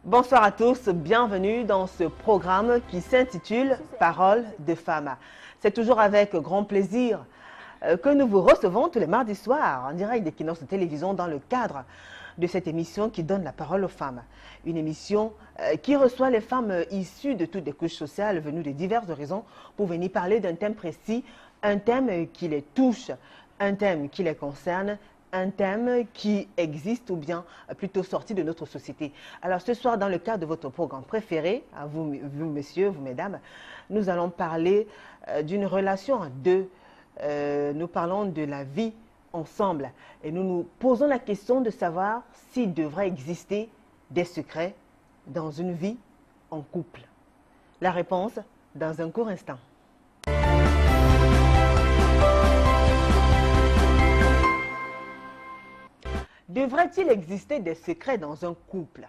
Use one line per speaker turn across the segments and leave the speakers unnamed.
Bonsoir à tous, bienvenue dans ce programme qui s'intitule Paroles de femmes. C'est toujours avec grand plaisir que nous vous recevons tous les mardis soirs en direct d'Equinox de télévision dans le cadre de cette émission qui donne la parole aux femmes. Une émission qui reçoit les femmes issues de toutes les couches sociales venues de diverses horizons pour venir parler d'un thème précis, un thème qui les touche, un thème qui les concerne, un thème qui existe ou bien plutôt sorti de notre société. Alors ce soir, dans le cadre de votre programme préféré, à vous, messieurs, vous mesdames, nous allons parler d'une relation à deux. Nous parlons de la vie ensemble et nous nous posons la question de savoir s'il devrait exister des secrets dans une vie en couple. La réponse dans un court instant. Devrait-il exister des secrets dans un couple?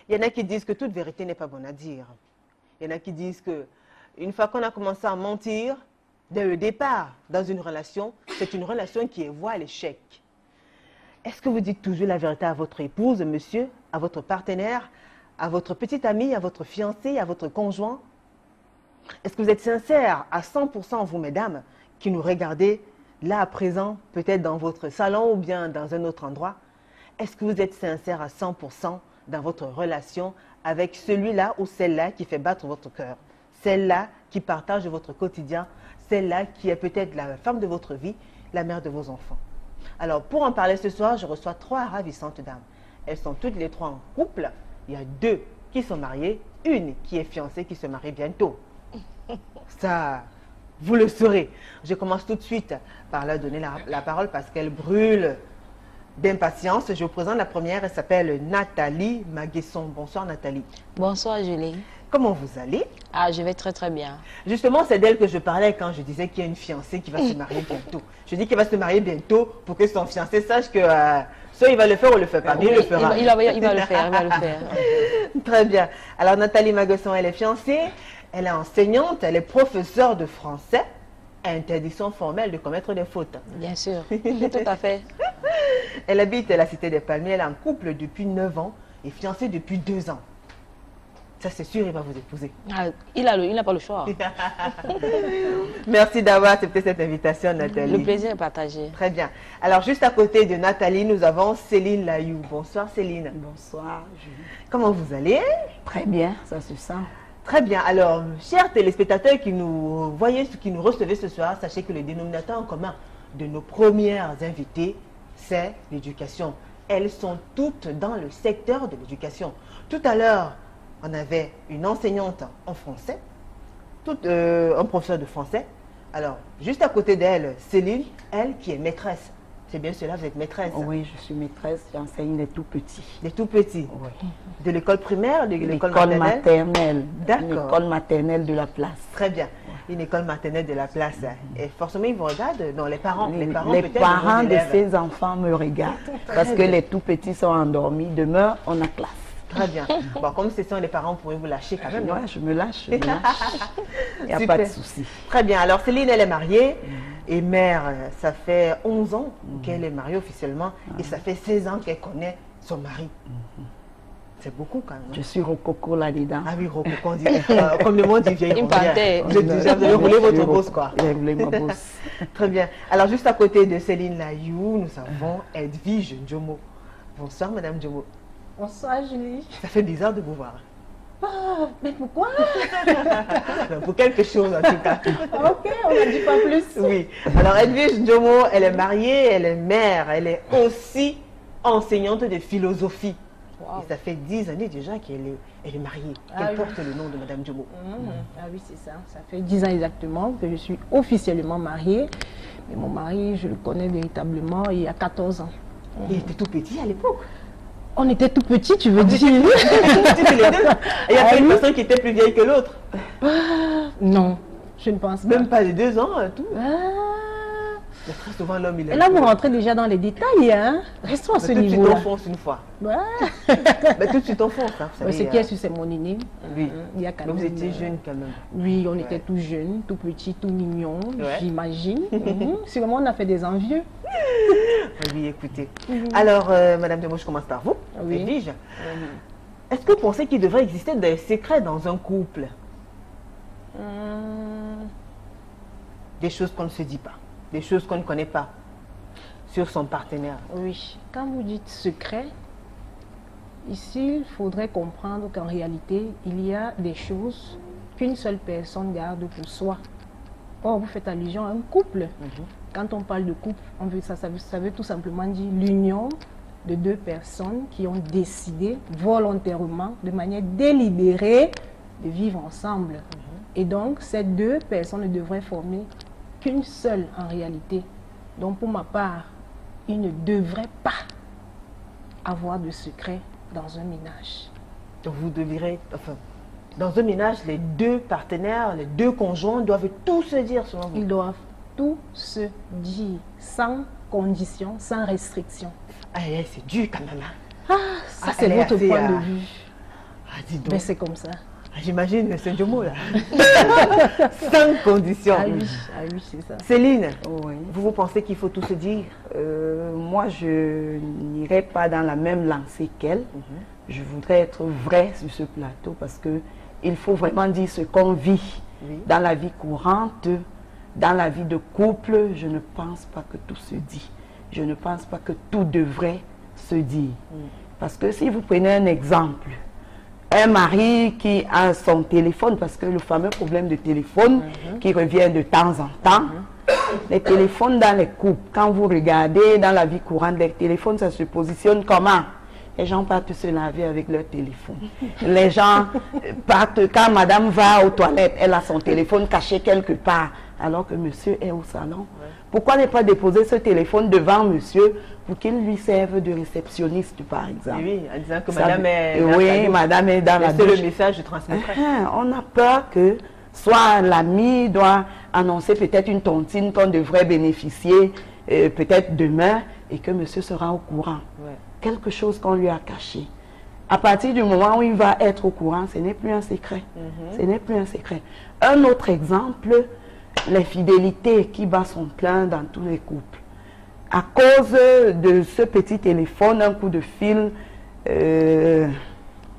Il y en a qui disent que toute vérité n'est pas bonne à dire. Il y en a qui disent que une fois qu'on a commencé à mentir, dès le départ, dans une relation, c'est une relation qui est vouée à l'échec. Est-ce que vous dites toujours la vérité à votre épouse, monsieur, à votre partenaire, à votre petite amie, à votre fiancé, à votre conjoint? Est-ce que vous êtes sincère à 100% vous, mesdames, qui nous regardez là à présent, peut-être dans votre salon ou bien dans un autre endroit? Est-ce que vous êtes sincère à 100% dans votre relation avec celui-là ou celle-là qui fait battre votre cœur? Celle-là qui partage votre quotidien, celle-là qui est peut-être la femme de votre vie, la mère de vos enfants. Alors, pour en parler ce soir, je reçois trois ravissantes dames. Elles sont toutes les trois en couple. Il y a deux qui sont mariées, une qui est fiancée, qui se marie bientôt. Ça, vous le saurez. Je commence tout de suite par leur donner la parole parce qu'elle brûle d'impatience. Je vous présente la première, elle s'appelle Nathalie Maguesson. Bonsoir Nathalie.
Bonsoir Julie.
Comment vous allez?
Ah, je vais très très bien.
Justement, c'est d'elle que je parlais quand je disais qu'il y a une fiancée qui va se marier bientôt. Je dis qu'il va se marier bientôt pour que son fiancé sache que soit il va le faire ou il le fait pas. Mais il le fera.
Il va le faire, il va le faire.
Très bien. Alors Nathalie Maguesson, elle est fiancée, elle est enseignante, elle est professeure de français. Interdiction formelle de commettre des fautes.
Bien sûr, tout à fait.
Elle habite à la Cité des Palmiers, elle est en couple depuis 9 ans et fiancée depuis 2 ans. Ça c'est sûr, il va vous épouser.
Ah, il n'a pas le choix.
Merci d'avoir accepté cette invitation Nathalie.
Le plaisir est partagé.
Très bien. Alors juste à côté de Nathalie, nous avons Céline Layou. Bonsoir Céline.
Bonsoir Julie.
Comment vous allez?
Très bien, ça se sent.
Très bien. Alors, chers téléspectateurs qui nous voyez, qui nous recevez ce soir, sachez que le dénominateur en commun de nos premières invitées, c'est l'éducation. Elles sont toutes dans le secteur de l'éducation. Tout à l'heure, on avait une enseignante en français, un professeur de français. Alors, juste à côté d'elle, Céline, elle qui est maîtresse. C'est bien cela, vous êtes maîtresse?
Oui, je suis maîtresse, j'enseigne les tout petits.
Les tout petits?
Oui.
De l'école primaire, de l'école
maternelle?
D'accord.
L'école maternelle de la place.
Très bien. Une école maternelle de la place. Et forcément, ils vous regardent, non, les parents.
Les
peut-être
parents
vos
de
élèves.
ces enfants me regardent parce que les tout petits sont endormis. Demain, on a classe.
Très bien. Bon, comme ce sont les parents, pourrez vous lâcher quand même, non?
Ouais, je me lâche, je me lâche. Il n'y a pas de souci.
Très bien. Alors, Céline, elle est mariée et mère, ça fait 11 ans qu'elle est mariée officiellement et ça fait 16 ans qu'elle connaît son mari. C'est beaucoup quand même.
Je suis rococo là-dedans.
Ah oui, rococo, on dit, comme le monde dit vieille.
Une panthère.
Vous avez roulé votre bosse, quoi.
J'ai roulé ma bosse.
Très bien. Alors, juste à côté de Céline Layou, nous avons Edwige Ndjomo. Bonsoir, Madame Ndjomo.
Bonsoir Julie.
Ça fait bizarre de vous voir.
Oh, mais pourquoi?
Pour quelque chose en tout cas.
Ok, on n'en dit pas plus.
Oui. Alors Edwige Ndjomo, elle est mariée, elle est mère, elle est aussi enseignante de philosophie.
Wow.
Et ça fait 10 années déjà qu'elle est mariée.
Ah
Elle
oui.
porte le nom de Madame Ndjomo.
Ah oui, c'est ça. Ça fait 10 ans exactement que je suis officiellement mariée. Mais mon mari, je le connais véritablement il y a 14 ans.
Il était tout petit à l'époque.
On était tout petits, tu veux dire?
Et il y a
Ah
une
oui?
personne qui était plus vieille que l'autre.
Non, je ne pense pas.
Même pas les 2 ans, tout.
Ah.
Mais très souvent l'homme il est.
Et là, vous rentrez déjà dans les détails, hein? Restons à ce
tout de suite
niveau-là.
t'enfonces une fois.
Ouais.
Mais tout de suite t'enfonces. Hein, vous
Mais
savez,
ce qui est sûr, c'est mon aîné.
oui.
Il y a quand
Mais vous
même,
étiez jeune quand même.
Oui, on était
Ouais.
tout jeunes, tout petits, tout mignons,
Ouais.
j'imagine. Sûrement, on a fait des envieux.
Oui, écoutez. Alors, Madame Ndjomo, je commence par vous.
Oui.
Edwige. Est-ce que vous pensez qu'il devrait exister des secrets dans un couple? Des choses qu'on ne se dit pas, des choses qu'on ne connaît pas sur son partenaire.
Oui, quand vous dites secret, ici, il faudrait comprendre qu'en réalité, il y a des choses qu'une seule personne garde pour soi. Or, vous faites allusion à un couple. Quand on parle de couple, ça veut tout simplement dire l'union de deux personnes qui ont décidé volontairement, de manière délibérée, de vivre ensemble. Et donc, ces deux personnes ne devraient former qu'une seule en réalité. Donc, pour ma part, il ne devrait pas avoir de secret dans un ménage.
Donc vous devrez, enfin, dans un ménage, les deux partenaires, les deux conjoints doivent tout se dire selon vous.
Ils doivent tout se dire, sans condition, sans restriction.
Aïe, c'est dur quand même. Hein.
Ah, ça
Ah,
c'est
elle est
votre
assez,
point de vue.
Ah, dis donc.
Mais c'est comme ça.
J'imagine c'est du mot là. Sans condition.
Ah oui, c'est ça.
Céline,
Oui.
vous pensez qu'il faut tout se dire?
Moi, je n'irai pas dans la même lancée qu'elle. Je voudrais être vraie sur ce plateau parce que il faut vraiment dire ce qu'on vit dans la vie courante, dans la vie de couple. Je ne pense pas que tout se dit. Je ne pense pas que tout devrait se dire. Parce que si vous prenez un exemple, un mari qui a son téléphone, parce que le fameux problème de téléphone qui revient de temps en temps, les téléphones dans les couples, quand vous regardez dans la vie courante, les téléphones, ça se positionne comment? Les gens partent se laver avec leur téléphone. Les gens partent, quand madame va aux toilettes, elle a son téléphone caché quelque part, alors que monsieur est au salon. Pourquoi ne pas déposer ce téléphone devant monsieur pour qu'il lui serve de réceptionniste, par exemple?
Oui, en disant que
Ça
madame est dans sa
oui,
douche.
madame est dans la
C'est
douche.
le message, je transmettrai.
On a peur que soit l'ami doit annoncer peut-être une tontine qu'on devrait bénéficier peut-être demain et que monsieur sera au courant. Quelque chose qu'on lui a caché. À partir du moment où il va être au courant, ce n'est plus un secret. Ce n'est plus un secret. Un autre exemple, l'infidélité qui bat son plein dans tous les couples. À cause de ce petit téléphone, un coup de fil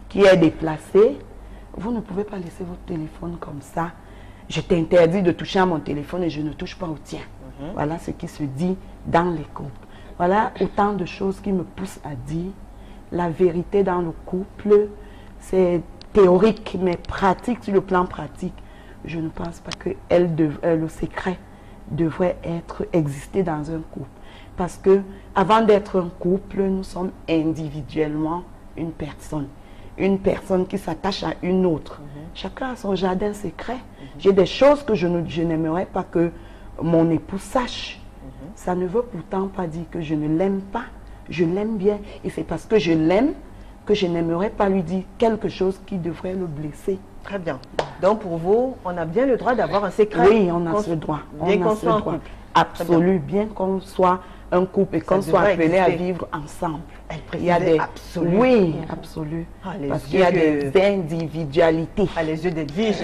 qui est déplacé, vous ne pouvez pas laisser votre téléphone comme ça. Je t'interdis de toucher à mon téléphone et je ne touche pas au tien. Voilà ce qui se dit dans les couples. Voilà autant de choses qui me poussent à dire la vérité dans le couple. C'est théorique, mais pratique, sur le plan pratique. Je ne pense pas que le secret devrait exister dans un couple. Parce que avant d'être un couple, nous sommes individuellement une personne. Une personne qui s'attache à une autre. Chacun a son jardin secret. J'ai des choses que je n'aimerais pas que mon époux sache. Ça ne veut pourtant pas dire que je ne l'aime pas. Je l'aime bien. Et c'est parce que je l'aime que je n'aimerais pas lui dire quelque chose qui devrait le blesser.
Très bien. Donc pour vous, on a bien le droit d'avoir un secret.
Oui, on a ce droit.
Bien qu'on
On a ce
soit en
droit.
couple.
Absolu, bien qu'on soit un couple et qu'on soit
devrait
appelé à
exister.
vivre ensemble.
Elle
Il y a
précisait
des...
absolu.
Oui, absolu.
Ah, les
Parce qu'il y a
yeux
des individualités.
Ah, les yeux d'Edwige.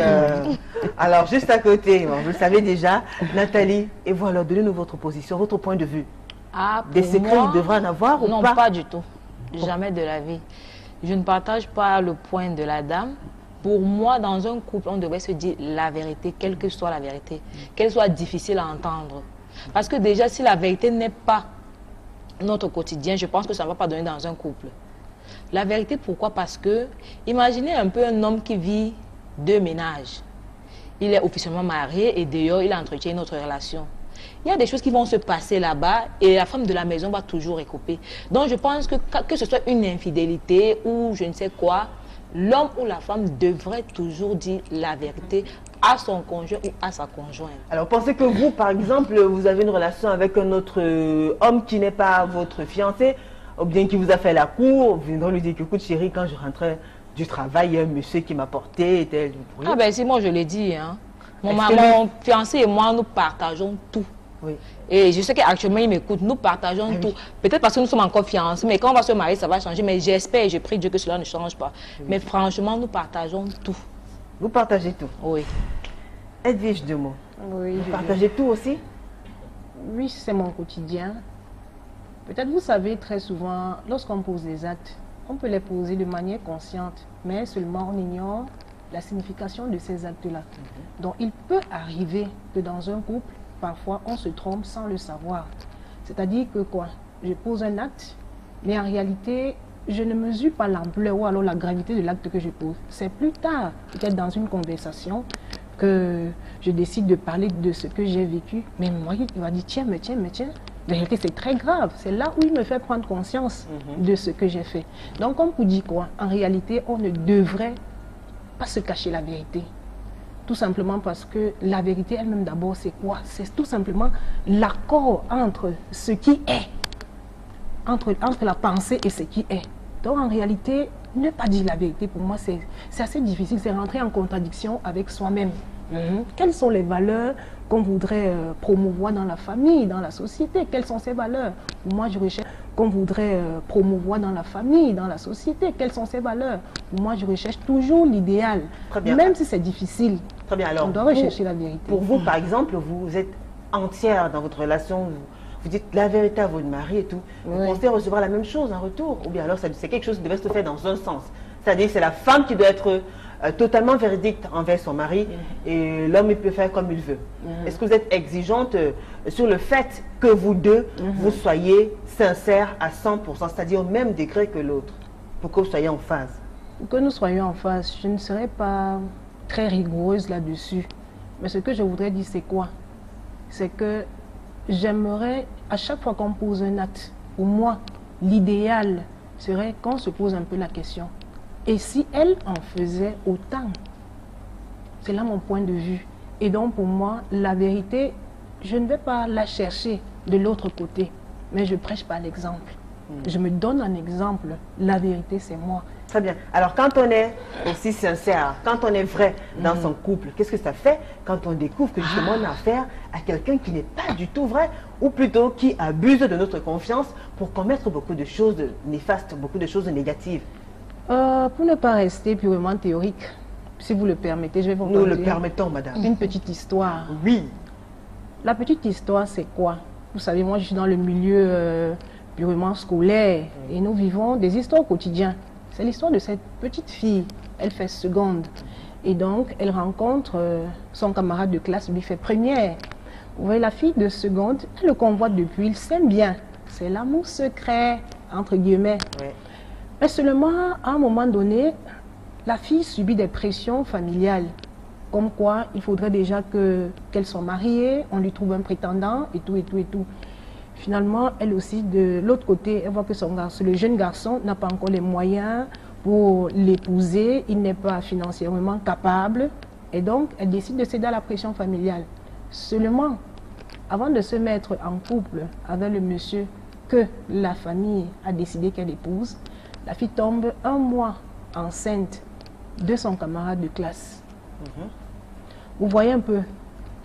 Alors, juste à côté, bon, vous le savez déjà, Nathalie, et vous alors, donnez-nous votre position, votre point de vue.
Ah,
Des
pour
secrets,
moi,
il devrait en avoir ou
non,
pas?
pas du tout. Jamais de la vie. Je ne partage pas le point de la dame. Pour moi, dans un couple, on devrait se dire la vérité, quelle que soit la vérité, qu'elle soit difficile à entendre. Parce que déjà, si la vérité n'est pas notre quotidien, je pense que ça ne va pas donner dans un couple. La vérité, pourquoi? Parce que, imaginez un peu un homme qui vit deux ménages. Il est officiellement marié et d'ailleurs, il entretient une autre relation. Il y a des choses qui vont se passer là-bas et la femme de la maison va toujours récouper. Donc, je pense que ce soit une infidélité ou je ne sais quoi, l'homme ou la femme devrait toujours dire la vérité à son conjoint ou à sa conjointe.
Alors, pensez que vous, par exemple, vous avez une relation avec un autre homme qui n'est pas votre fiancé, ou bien qui vous a fait la cour, vous viendrez lui dire que, écoute chérie, quand je rentrais du travail, il y a un monsieur qui m'a porté tel.
Ah ben si, moi je l'ai dit, hein. Mon fiancé et moi, nous partageons tout.
Oui.
Et je sais qu'actuellement, il m'écoute, nous partageons tout. Peut-être parce que nous sommes encore fiancés, mais quand on va se marier, ça va changer. Mais j'espère et je prie Dieu que cela ne change pas. Mais franchement, nous partageons tout.
Vous partagez tout.
Oui.
Edwige deux mots.
Oui,
Vous partagez tout aussi?
oui, c'est mon quotidien. Peut-être vous savez très souvent, lorsqu'on pose des actes, on peut les poser de manière consciente, mais seulement on ignore la signification de ces actes-là. Donc il peut arriver que dans un couple, parfois on se trompe sans le savoir. C'est-à-dire que quoi? Je pose un acte, mais en réalité, je ne mesure pas l'ampleur ou alors la gravité de l'acte que je pose. C'est plus tard, peut-être dans une conversation, que je décide de parler de ce que j'ai vécu. Mais moi, il va dire, tiens, mais tiens, mais tiens. En réalité, c'est très grave. C'est là où il me fait prendre conscience de ce que j'ai fait. Donc, on vous dit quoi? En réalité, on ne devrait pas se cacher la vérité. Tout simplement parce que la vérité elle-même d'abord, c'est quoi? C'est tout simplement l'accord entre ce qui est, entre la pensée et ce qui est. Donc, en réalité, ne pas dire la vérité, pour moi, c'est assez difficile. C'est rentrer en contradiction avec soi-même. Quelles sont les valeurs qu'on voudrait promouvoir dans la famille, dans la société? Quelles sont ces valeurs? Pour moi, je recherche qu'on voudrait promouvoir dans la famille, dans la société. Quelles sont ces valeurs? Pour moi, je recherche toujours l'idéal. Même si c'est difficile,
très bien. Alors,
on doit rechercher la vérité.
Pour vous, par exemple, vous êtes entière dans votre relation, vous dites la vérité à votre mari et tout. Vous pensez recevoir la même chose en retour? Ou bien alors, c'est quelque chose qui devait se faire dans un sens. C'est-à-dire que c'est la femme qui doit être totalement véridique envers son mari et l'homme il peut faire comme il veut. Est-ce que vous êtes exigeante sur le fait que vous deux, vous soyez sincères à 100%, c'est-à-dire au même degré que l'autre, pour que vous soyez en phase?
Pour que nous soyons en phase, je ne serais pas très rigoureuse là-dessus. Mais ce que je voudrais dire, c'est quoi? C'est que j'aimerais, à chaque fois qu'on pose un acte, pour moi, l'idéal serait qu'on se pose un peu la question. Et si elle en faisait autant? C'est là mon point de vue. Et donc pour moi, la vérité, je ne vais pas la chercher de l'autre côté, mais je prêche par l'exemple. Je me donne un exemple. La vérité, c'est moi.
Très bien. Alors quand on est aussi sincère, quand on est vrai dans son couple, qu'est-ce que ça fait quand on découvre que justement on a affaire à quelqu'un qui n'est pas du tout vrai, ou plutôt qui abuse de notre confiance pour commettre beaucoup de choses néfastes, beaucoup de choses négatives?
Pour ne pas rester purement théorique, si vous le permettez, je vais vous
Nous
raconter
le permettons, madame.
une petite histoire.
Oui.
La petite histoire, c'est quoi? Vous savez, moi, je suis dans le milieu purement scolaire et nous vivons des histoires au quotidien. C'est l'histoire de cette petite fille. Elle fait seconde. Et donc, elle rencontre son camarade de classe, lui fait première. Vous voyez, la fille de seconde, elle le convoite depuis, il s'aime bien. C'est l'amour secret, entre guillemets.
Ouais.
Mais seulement, à un moment donné, la fille subit des pressions familiales. Comme quoi, il faudrait déjà qu'elle soit mariée, on lui trouve un prétendant, et tout, et tout, et tout. Finalement, elle aussi, de l'autre côté, elle voit que son garçon, le jeune garçon n'a pas encore les moyens pour l'épouser, il n'est pas financièrement capable. Et donc, elle décide de céder à la pression familiale. Seulement, avant de se mettre en couple avec le monsieur que la famille a décidé qu'elle épouse, la fille tombe un mois enceinte de son camarade de classe. Vous voyez un peu,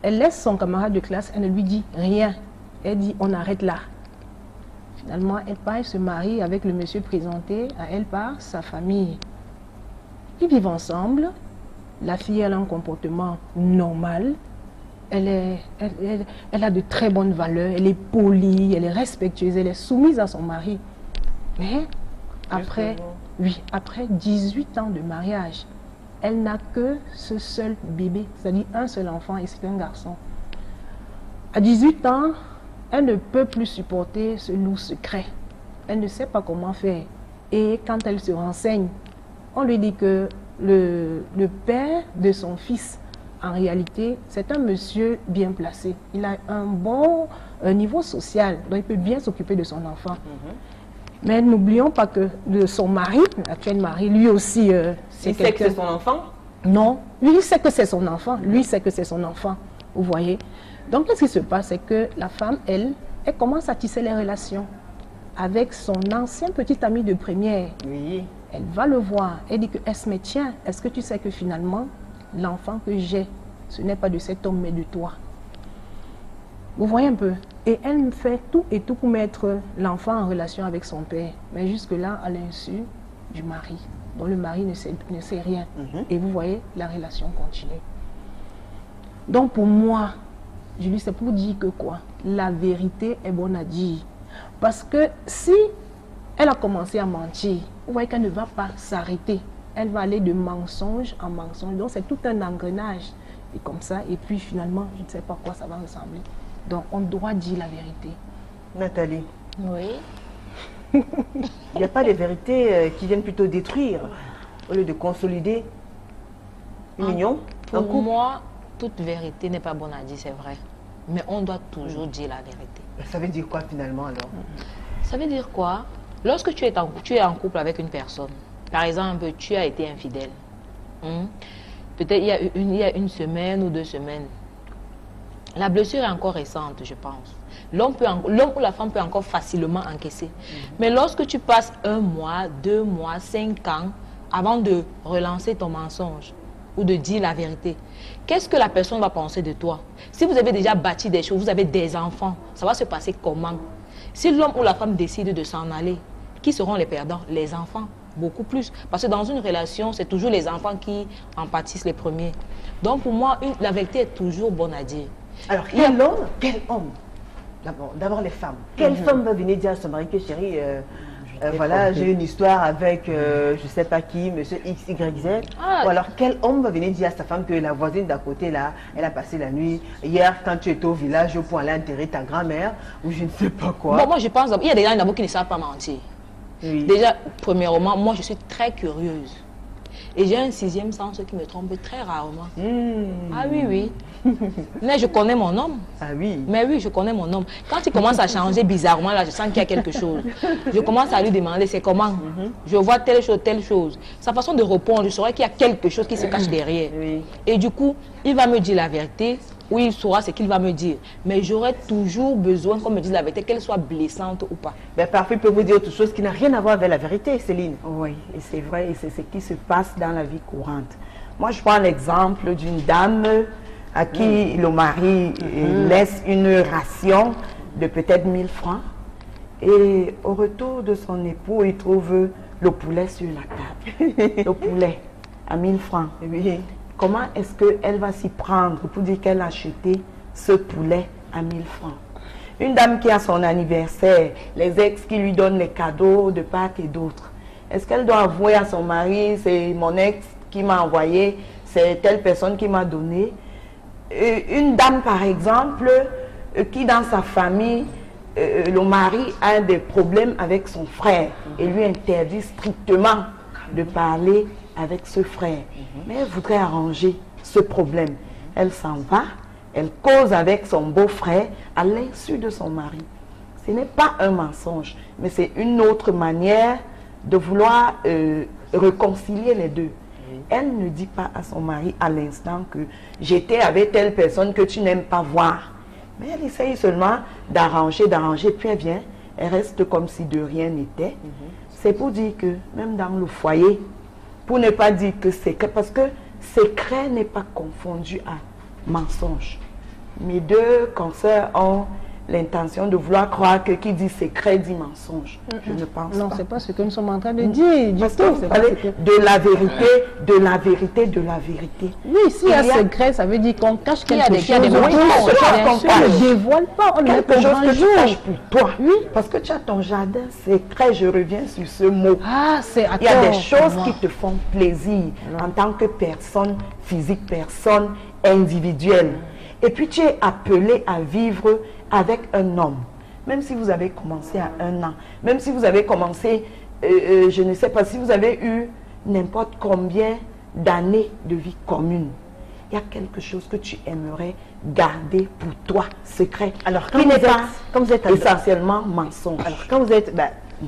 elle laisse son camarade de classe, elle ne lui dit rien. Elle dit, on arrête là. Finalement, elle part, elle se marie avec le monsieur présenté à elle par sa famille. Ils vivent ensemble. La fille, elle a un comportement normal. Elle a de très bonnes valeurs. Elle est polie, elle est respectueuse, elle est soumise à son mari. Mais après 18 ans de mariage, elle n'a que ce seul bébé, c'est-à-dire un seul enfant, et c'est un garçon. À 18 ans, elle ne peut plus supporter ce loup secret. Elle ne sait pas comment faire. Et quand elle se renseigne, on lui dit que le père de son fils, en réalité, c'est un monsieur bien placé. Il a un bon niveau social, donc il peut bien s'occuper de son enfant. Mais n'oublions pas que son mari, l'actuel mari, lui aussi,
c'est quelqu'un... Il sait que c'est son enfant?
Non, lui il sait que c'est son enfant. Lui sait que c'est son enfant, vous voyez. Donc, qu'est-ce qui se passe? C'est que la femme, elle commence à tisser les relations avec son ancien petit ami de première.
Oui.
Elle va le voir. Elle dit que, mais tiens, est-ce que tu sais que finalement, l'enfant que j'ai, ce n'est pas de cet homme, mais de toi? Vous voyez un peu? Et elle me fait tout et tout pour mettre l'enfant en relation avec son père. Mais jusque-là, à l'insu du mari. Donc, le mari ne sait rien. Et vous voyez, la relation continue. Donc, pour moi, Julie, c'est pour dire que quoi? La vérité est bonne à dire. Parce que si elle a commencé à mentir, vous voyez qu'elle ne va pas s'arrêter. Elle va aller de mensonge en mensonge. Donc, c'est tout un engrenage. Et comme ça, et puis finalement, je ne sais pas à quoi ça va ressembler. Donc, on doit dire la vérité.
Nathalie,
Oui.
il n'y a pas de vérités qui viennent plutôt détruire au lieu de consolider une union, un
Pour
couple?
moi, toute vérité n'est pas bonne à dire, c'est vrai. Mais on doit toujours dire la vérité.
Ça veut dire quoi finalement alors?
Ça veut dire quoi? Lorsque tu es en couple avec une personne, par exemple, tu as été infidèle. Peut-être il y a une semaine ou 2 semaines. La blessure est encore récente, je pense. L'homme ou la femme peut encore facilement encaisser. Mais lorsque tu passes 1 mois, 2 mois, 5 ans, avant de relancer ton mensonge ou de dire la vérité, qu'est-ce que la personne va penser de toi? Si vous avez déjà bâti des choses, vous avez des enfants, ça va se passer comment? Si l'homme ou la femme décide de s'en aller, qui seront les perdants? Les enfants, beaucoup plus. Parce que dans une relation, c'est toujours les enfants qui en pâtissent les premiers. Donc pour moi, la vérité est toujours bonne à dire.
Alors, quel homme? D'abord les femmes. Quelle femme va venir dire à son mari que chérie, voilà, j'ai une histoire avec je ne sais pas qui, monsieur X, Y, Z. Ou alors quel homme va venir dire à sa femme que la voisine d'à côté là, elle a passé la nuit hier quand tu étais au village pour aller enterrer ta grand-mère ou je ne sais pas quoi.
Bon, moi je pense, il y a des gens d'abord qui ne savent pas mentir.
Oui.
Déjà, premièrement, moi je suis très curieuse. Et j'ai un 6e sens qui me trompe très rarement. Ah oui, oui. Mais je connais mon homme.
Ah oui.
Mais oui, je connais mon homme. Quand il commence à changer bizarrement, là, je sens qu'il y a quelque chose. Je commence à lui demander c'est comment. Je vois telle chose, telle chose. Sa façon de répondre, je saurais qu'il y a quelque chose qui se cache derrière.
Oui.
Et du coup, il va me dire la vérité. Oui, il saura ce qu'il va me dire. Mais j'aurai toujours besoin qu'on me dise la vérité, qu'elle soit blessante ou pas.
Mais parfois, il peut vous dire autre chose qui n'a rien à voir avec la vérité, Céline.
Oui, et c'est vrai, et c'est ce qui se passe dans la vie courante. Moi, je prends l'exemple d'une dame à qui le mari laisse une ration de peut-être 1000 francs. Et au retour de son époux, il trouve le poulet sur la table. Le poulet à 1000 francs.
Oui.
Comment est-ce qu'elle va s'y prendre pour dire qu'elle a acheté ce poulet à 1000 francs? Une dame qui a son anniversaire, les ex qui lui donnent les cadeaux de Pâques et d'autres. Est-ce qu'elle doit avouer à son mari, c'est mon ex qui m'a envoyé, c'est telle personne qui m'a donné? Une dame par exemple, qui dans sa famille, le mari a des problèmes avec son frère et lui interdit strictement de parler avec ce frère. Mais elle voudrait arranger ce problème. Elle s'en va, elle cause avec son beau-frère à l'insu de son mari. Ce n'est pas un mensonge, mais c'est une autre manière de vouloir réconcilier les deux. Elle ne dit pas à son mari à l'instant que j'étais avec telle personne que tu n'aimes pas voir. Mais elle essaye seulement d'arranger, puis elle vient, elle reste comme si de rien n'était. C'est pour dire que même dans le foyer, pour ne pas dire que secret, parce que secret n'est pas confondu à mensonge. Mes 2 consoeurs ont l'intention de vouloir croire que qui dit secret dit mensonge. Je ne pense pas.
Non, c'est pas ce que nous sommes en train de dire. Du
Parce
tout,
que vous parlez de la vérité, de la vérité, de la vérité.
Oui, s'il y a secret, ça veut dire qu'on cache quelque chose.
il y a des
Oui,
mensonges,
bien sûr, on ne dévoile pas, on ne met pas
Quelque chose
grand
que tu
jour.
caches pour toi.
Oui.
Parce que tu as ton jardin secret, je reviens sur ce mot.
Ah, c'est à
Il y a des
tort.
choses qui te font plaisir en tant que personne physique, personne individuelle. Et puis tu es appelé à vivre avec un homme. Même si vous avez commencé à 1 an, même si vous avez commencé, je ne sais pas, si vous avez eu n'importe combien d'années de vie commune, il y a quelque chose que tu aimerais garder pour toi, secret.
Alors,
qui n'est pas
quand vous êtes
essentiellement mensonge.
Alors, quand vous êtes...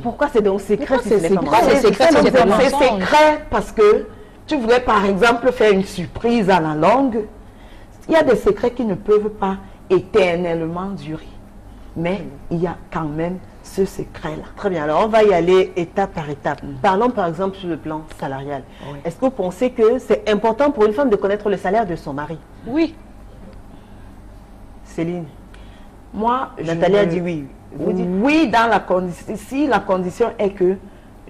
pourquoi c'est donc secret
Pourquoi
si ce n'est
c'est
pas
secret?
mensonge?
C'est secret, c'est pas
C'est
mensonge.
secret parce que tu voudrais par exemple faire une surprise à la longue. Il y a des secrets qui ne peuvent pas éternellement durer. Mais il y a quand même ce secret-là.
Très bien, alors on va y aller étape par étape. Parlons par exemple sur le plan salarial.
Oui.
Est-ce que vous pensez que c'est important pour une femme de connaître le salaire de son mari?
Oui.
Céline?
Moi,
Nathalie a dit oui. Vous dites
oui, dans la condition, si la condition est que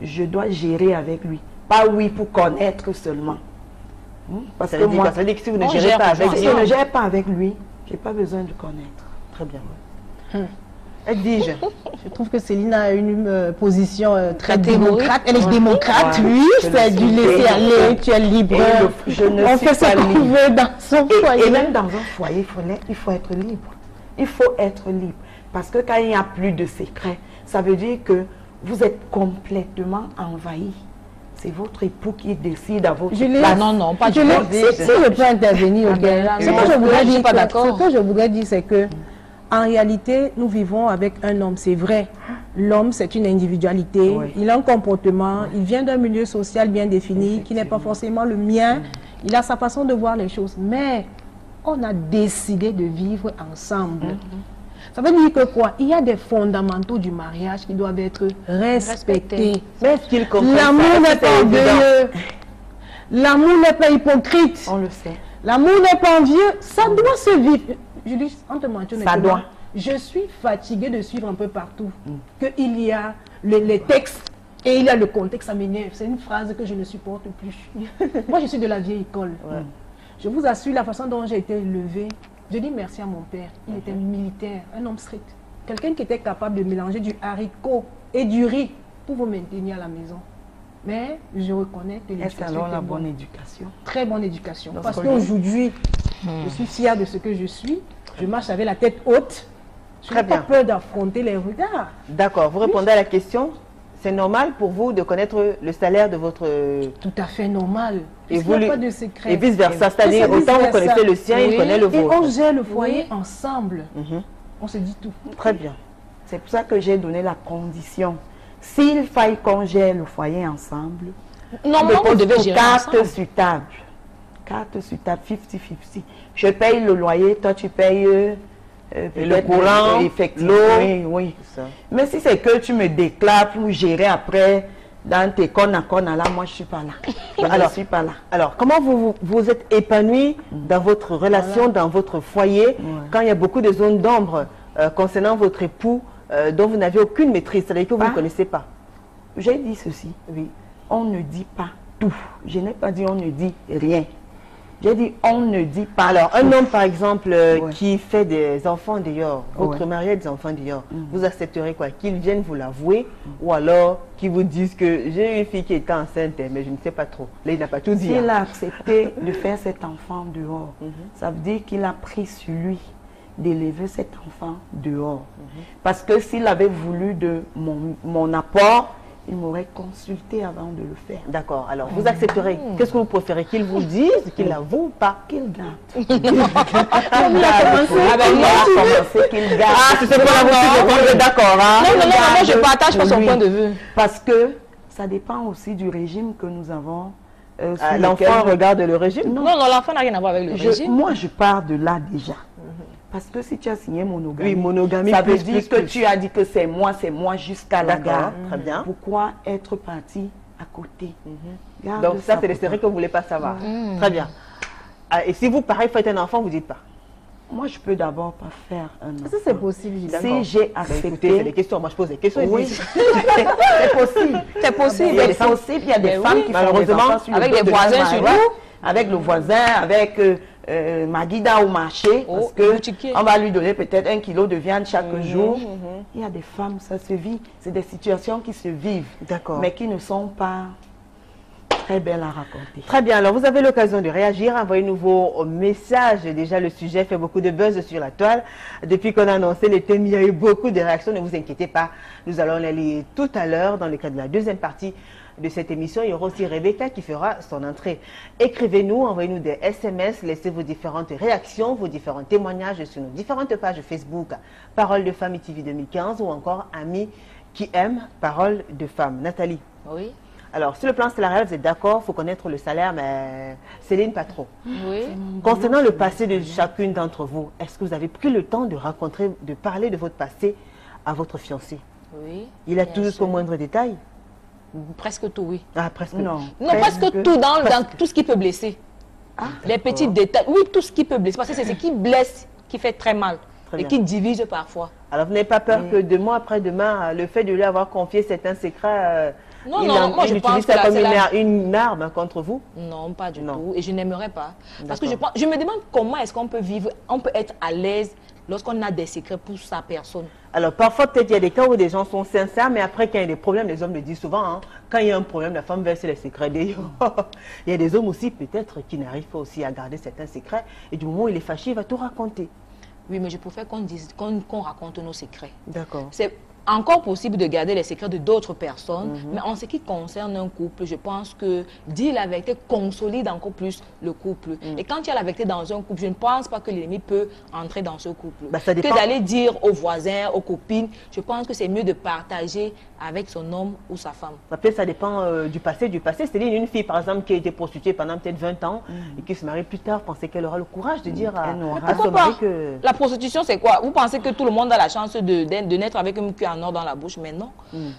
je dois gérer avec lui. Pas oui pour connaître seulement. Parce
ça
que
veut dire
moi,
quoi? Ça veut dire que si vous ne
on
gérez
gère
pas avec
toujours
si
lui,
je ne gère pas avec lui, je n'ai pas besoin de connaître.
très bien. Dis-je.
Je trouve que Céline a une position très
Catégorique.
démocrate. Elle est démocrate,
Ouais.
oui,
Je
c'est
le
du
suis.
laisser aller, tu es libre.
Je ne
On
suis
fait ce
pas
qu'on
libre.
veut dans son foyer.
Et même dans un foyer, il faut être libre. Il faut être libre. Parce que quand il n'y a plus de secret, ça veut dire que vous êtes complètement envahi. C'est votre époux qui décide à votre
Je l'ai-
place.
Non, pas
Je
du
l'ai-
tout.
si je peux intervenir, ok.
ben là,
Ce
non.
que je voudrais
Là, je suis
dire,
pas d'accord.
ce que je voudrais dire, c'est que en réalité, nous vivons avec un homme, c'est vrai. L'homme, c'est une individualité.
Oui.
Il a un comportement. Il vient d'un milieu social bien défini, qui n'est pas forcément le mien. Il a sa façon de voir les choses. Mais on a décidé de vivre ensemble. Ça veut dire que quoi? Il y a des fondamentaux du mariage qui doivent être respectés.
Mais est-ce qu'ils comprennent
L'amour
ça?
n'est
Est-ce que
pas
c'est évident?
orgueilleux. L'amour n'est pas hypocrite.
On le sait.
L'amour n'est pas envieux. Ça doit se vivre. Julie, on te mentionne
Ça
honnêtement,
doit.
je suis fatiguée de suivre un peu partout qu'il y a les textes et il y a le contexte, ça m'énerve. C'est une phrase que je ne supporte plus. Moi, je suis de la vieille école. Je vous assure, la façon dont j'ai été élevée, je dis merci à mon père. Il était militaire, un homme strict. Quelqu'un qui était capable de mélanger du haricot et du riz pour vous maintenir à la maison. Mais je reconnais que
Est-ce
l'éducation
alors la
était
bonne
bonne.
éducation?
Très bonne éducation.
Dans
Parce
ce que je-
qu'aujourd'hui, je suis fière de ce que je suis. Je marche avec la tête haute. Je
Très
n'ai pas
bien.
peur d'affronter les regards.
D'accord, vous répondez à la question. C'est normal pour vous de connaître le salaire de votre...
Tout à fait normal.
Et
Il
vous
n'y a
lui-
pas de secret.
Et vice-versa, c'est-à-dire
Et c'est
autant vous
vice-versa.
connaissez le sien, il
Oui.
connaît le
Et on
vôtre.
gère le foyer
Oui.
ensemble.
Mhm.
On se dit tout.
Très bien.
C'est pour ça que j'ai donné la condition. S'il faille qu'on gère le foyer ensemble,
Normalement, vous devez gérer
carte
ensemble.
sur table. Carte sur table, 50-50. Je paye le loyer, toi tu payes peut-être
courant,
effectivement.
l'eau.
Oui, oui.
Ça.
Mais si c'est que tu me déclares pour gérer après dans tes cona là, moi je suis pas là. Je ne
Alors,
suis pas là.
Alors, comment vous êtes épanoui dans votre relation, dans votre foyer, quand il y a beaucoup de zones d'ombre concernant votre époux dont vous n'avez aucune maîtrise, c'est-à-dire que vous ne connaissez pas?
J'ai dit ceci.
Oui.
On ne dit pas tout. Je n'ai pas dit on ne dit rien. J'ai dit on ne dit pas.
Alors, un
tout.
homme, par exemple,
Ouais.
qui fait des enfants dehors, votre
Ouais.
mari a des enfants dehors, vous accepterez quoi? Qu'il vienne vous l'avouer ou alors qu'il vous dise que j'ai une fille qui était enceinte, mais je ne sais pas trop. Là, il n'a pas tout dit.
S'il
hein.
a accepté de faire cet enfant dehors, ça veut dire qu'il a pris sur lui d'élever cet enfant dehors. Parce que s'il avait voulu de mon apport, il m'aurait consulté avant de le faire.
D'accord. Alors, vous accepterez. Qu'est-ce que vous préférez? Qu'il vous dise, qu'il l'avoue ou pas?
Qu'il garde.
Ah ben
Il
moi,
a commencé qu'il garde.
Ah, c'est pas la vous êtes d'accord, hein?
Non, non, non, moi je
Garde
partage pas son
lui.
point de vue.
Parce que ça dépend aussi du régime que nous avons. Sur
L'enfant
lequel-
regarde le régime?
Non, non, l'enfant n'a rien à voir avec le régime.
Moi, je pars de là déjà. Parce que si tu as signé monogamie,
Oui, monogamie
ça veut
plus,
dire
plus,
que
plus.
tu as dit que c'est moi jusqu'à la
D'accord,
gare.
très bien.
Pourquoi être parti à côté? Garde
Donc, ça, c'est
pour
les secrets
toi.
que vous ne voulez pas savoir. Très bien. Ah, et si vous, pareil, faites un enfant, vous ne dites pas?
Moi, je peux d'abord pas faire un
Est-ce
enfant.
que c'est possible, Julie?
D'accord.
Si j'ai
Ben,
accepté,
écoutez, c'est des questions. Moi, je pose des questions.
oui,
ici.
c'est possible.
C'est possible.
Il y a des possible, il y a des
Ben
femmes
oui,
qui font des
malheureusement,
enfants sur le
avec
dos
les
de
voisins
leur
sur
mari,
nous.
avec le voisin, avec Maguida au marché,
Oh,
parce que
boutiquier.
on va lui donner peut-être 1 kilo de viande chaque jour. Il y a des femmes, ça se vit. C'est des situations qui se vivent,
D'accord.
mais qui ne sont pas très belles à raconter.
Très bien, alors vous avez l'occasion de réagir, envoyez-nous vos messages. Déjà, le sujet fait beaucoup de buzz sur la toile. Depuis qu'on a annoncé les thèmes, il y a eu beaucoup de réactions, ne vous inquiétez pas. Nous allons les lire tout à l'heure dans le cadre de la deuxième partie de cette émission. Il y aura aussi Rebecca qui fera son entrée. Écrivez-nous, envoyez-nous des SMS, laissez vos différentes réactions, vos différents témoignages sur nos différentes pages Facebook, Parole de Femme ITV 2015 ou encore Amis qui aiment Parole de Femme. Nathalie.
Oui.
Alors, sur le plan salarial, vous êtes d'accord, il faut connaître le salaire, mais Céline, pas trop.
Oui.
Concernant le passé de chacune d'entre vous, est-ce que vous avez pris le temps de rencontrer, de parler de votre passé à votre fiancé?
Oui.
Il a
bien
tout
sûr.
jusqu'au moindre détail?
Presque tout, oui.
Ah, presque.
Non.
Non, presque tout dans tout ce qui peut blesser.
Ah,
Les petits détails. Oui, tout ce qui peut blesser. Parce que c'est ce qui blesse, qui fait très mal.
Très
Et
bien.
qui divise parfois.
Alors, vous n'avez pas peur que demain après-demain, le fait de lui avoir confié certains secrets,
Non,
il,
non, moi je
il
pense
utilise
que
ça
là,
comme
c'est
une arme contre vous?
Non, pas du
Non.
tout. Et je n'aimerais pas. Parce que
D'accord.
je me demande comment est-ce qu'on peut vivre, on peut être à l'aise lorsqu'on a des secrets pour sa personne.
Alors, parfois, peut-être, il y a des cas où des gens sont sincères, mais après, quand il y a des problèmes, les hommes le disent souvent, hein, quand il y a un problème, la femme verse les secrets des Il y a des hommes aussi, peut-être, qui n'arrivent pas aussi à garder certains secrets, et du moment où il est fâché, il va tout raconter.
Oui, mais je préfère qu'on raconte nos secrets.
D'accord.
C'est encore possible de garder les secrets de d'autres personnes, mais en ce qui concerne un couple, je pense que dire la vérité consolide encore plus le couple. Et quand il y a la vérité dans un couple, je ne pense pas que l'ennemi peut entrer dans ce couple.
Bah, ça dépend.
Que d'aller dire aux voisins, aux copines, je pense que c'est mieux de partager avec son homme ou sa femme.
Peut-être ça dépend du passé. C'est-à-dire une fille, par exemple, qui a été prostituée pendant peut-être 20 ans et qui se marie plus tard, pensez qu'elle aura le courage de dire à son mari que...
La prostitution, c'est quoi? Vous pensez que tout le monde a la chance de naître avec un cul en or dans la bouche? Mais non.